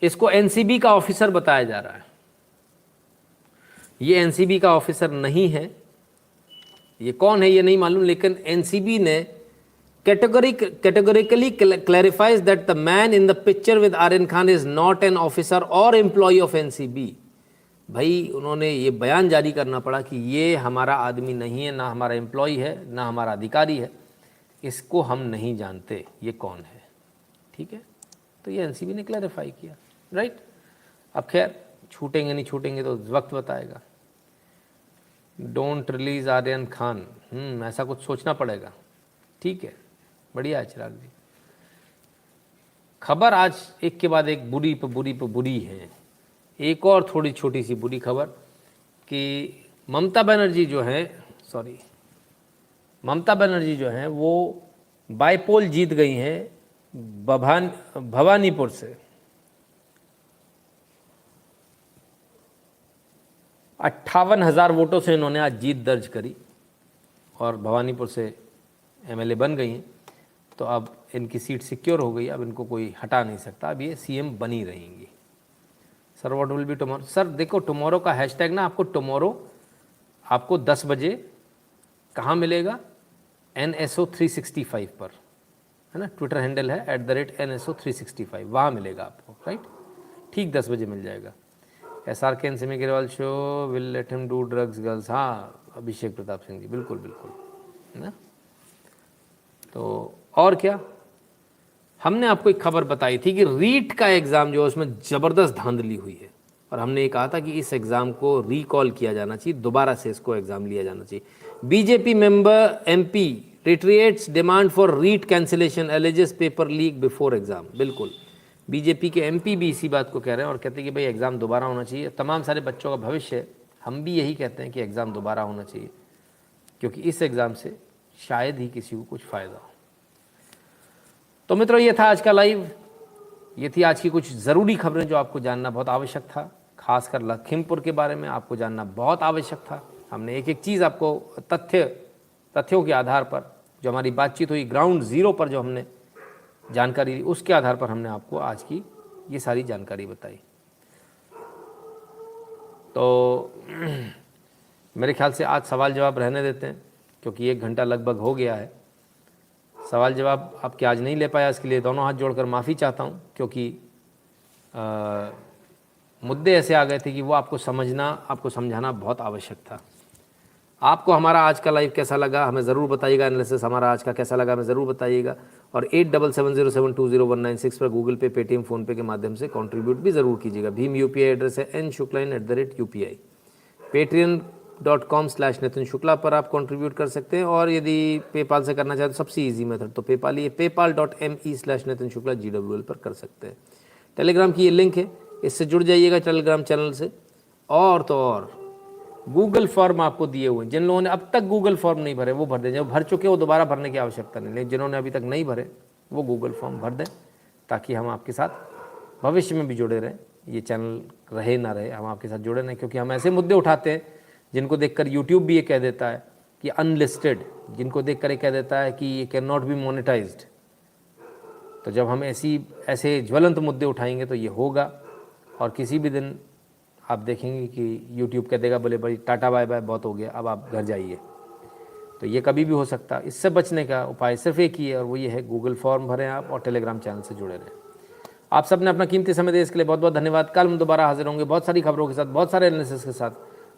इसको एनसीबी का ऑफिसर बताया जा रहा है। ये एनसीबी का ऑफिसर नहीं है, ये कौन है ये नहीं मालूम, लेकिन एनसीबी ने categorically clarifies that the man in the picture with Aryan Khan is not an officer or employee of NCB। भाई, उन्होंने ये बयान जारी करना पड़ा कि ये हमारा आदमी नहीं है, ना हमारा एम्प्लॉय है, ना हमारा अधिकारी है, इसको हम नहीं जानते ये कौन है, ठीक है? तो ये एनसीबी ने क्लैरिफाई किया, राइट? अब खैर, छूटेंगे नहीं छूटेंगे तो वक्त बताएगा। डोंट रिलीज आर्यन खान, ऐसा कुछ सोचना पड़ेगा, ठीक है? बढ़िया है चिराग जी। खबर आज एक के बाद एक बुरी पे बुरी पे बुरी है। एक और थोड़ी छोटी सी बुरी खबर कि ममता बनर्जी जो हैं वो बाईपोल जीत गई हैं भवानीपुर से। 58,000 वोटों से इन्होंने आज जीत दर्ज करी और भवानीपुर से एमएलए बन गई हैं। तो अब इनकी सीट सिक्योर हो गई, अब इनको कोई हटा नहीं सकता, अब ये सीएम बनी रहेंगी। Sir, what will be tomorrow? Sir देखो, टुमारो का हैशटैग ना आपको 10 बजे कहाँ मिलेगा? NSO 365 पर, है ना? ट्विटर हैंडल है @NSO 365, वहाँ मिलेगा आपको, राइट? ठीक 10 बजे मिल जाएगा। SRK and Simi Grewal show will let him do drugs girls. हाँ, अभिषेक प्रताप सिंह जी, बिल्कुल बिल्कुल। ना। तो और क्या, हमने आपको एक खबर बताई थी कि रीट का एग्ज़ाम जो है उसमें ज़बरदस्त धांधली हुई है, और हमने ये कहा था कि इस एग्ज़ाम को रिकॉल किया जाना चाहिए, दोबारा से इसको एग्ज़ाम लिया जाना चाहिए। BJP member MP reiterates demand for REET cancellation, alleges paper leak before exam. बिल्कुल, बीजेपी के एमपी भी इसी बात को कह रहे हैं और कहते हैं कि भाई एग्ज़ाम दोबारा होना चाहिए, तमाम सारे बच्चों का भविष्य है। हम भी यही कहते हैं कि एग्ज़ाम दोबारा होना चाहिए, क्योंकि इस एग्ज़ाम से शायद ही किसी को कुछ फ़ायदा हो। तो मित्रों, ये था आज का लाइव, ये थी आज की कुछ ज़रूरी खबरें जो आपको जानना बहुत आवश्यक था। खासकर लखीमपुर के बारे में आपको जानना बहुत आवश्यक था। हमने एक एक चीज़ आपको तथ्यों के आधार पर, जो हमारी बातचीत हुई ग्राउंड ज़ीरो पर, जो हमने जानकारी ली, उसके आधार पर हमने आपको आज की ये सारी जानकारी बताई। तो मेरे ख्याल से आज सवाल जवाब रहने देते हैं, क्योंकि 1 घंटा लगभग हो गया है। सवाल जवाब आपके आज नहीं ले पाया, इसके लिए दोनों हाथ जोड़कर माफ़ी चाहता हूँ, क्योंकि मुद्दे ऐसे आ गए थे कि वो आपको समझना, आपको समझाना बहुत आवश्यक था। आपको हमारा आज का लाइव कैसा लगा हमें ज़रूर बताइएगा, एनालिसिस हमारा आज का कैसा लगा हमें ज़रूर बताइएगा। और 8770720196 पर गूगल पे, पेटीएम, फ़ोनपे के माध्यम से कंट्रीब्यूट भी ज़रूर कीजिएगा। भीम यूपीआई एड्रेस है nshukla@UPI। patreon.com/नितिन शुक्ला पर आप कंट्रीब्यूट कर सकते हैं, और यदि पेपाल से करना चाहते तो सबसे ईजी मेथड तो पेपाल ही है, paypal.me/नितिन शुक्ला GWL पर कर सकते हैं। टेलीग्राम की ये लिंक है, इससे जुड़ जाइएगा टेलीग्राम चैनल से। और तो और गूगल फॉर्म आपको दिए हुए हैं, जिन लोगों ने अब तक गूगल फॉर्म नहीं भरे वो भर दें, जो भर चुके वो दोबारा भरने की आवश्यकता नहीं, लेकिन जिन्होंने अभी तक नहीं भरे वो गूगल फॉर्म भर दें, ताकि हम आपके साथ भविष्य में भी जुड़े रहें। ये चैनल रहे ना रहे, हम आपके साथ जुड़े रहें, क्योंकि हम ऐसे मुद्दे उठाते हैं जिनको देखकर यूट्यूब भी ये कह देता है कि अनलिस्टेड, जिनको देखकर ये कह देता है कि ये कैन नॉट बी मोनेटाइज्ड। तो जब हम ऐसे ज्वलंत मुद्दे उठाएंगे तो ये होगा, और किसी भी दिन आप देखेंगे कि यूट्यूब कह देगा बोले भाई टाटा बाय बाय, बहुत हो गया, अब आप घर जाइए। तो ये कभी भी हो सकता है। इससे बचने का उपाय सिर्फ एक ही है, और वो ये है गूगल फॉर्म भरें आप और टेलीग्राम चैनल से जुड़े रहें। आप सब ने अपना कीमती समय दिया, इसके लिए बहुत बहुत धन्यवाद। कल हम दोबारा हाजिर होंगे बहुत सारी खबरों के साथ, बहुत सारे एनालिसिस के साथ।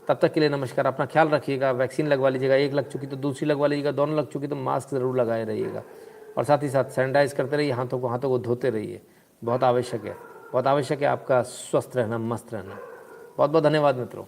तब तक के लिए नमस्कार, अपना ख्याल रखिएगा। वैक्सीन लगवा लीजिएगा, एक लग चुकी तो दूसरी लगवा लीजिएगा, दोनों लग चुकी तो मास्क ज़रूर लगाए रहिएगा, और साथ ही साथ सैनिटाइज करते रहिए, हाथों को धोते रहिए, बहुत आवश्यक है, बहुत आवश्यक है आपका स्वस्थ रहना, मस्त रहना। बहुत बहुत धन्यवाद मित्रों।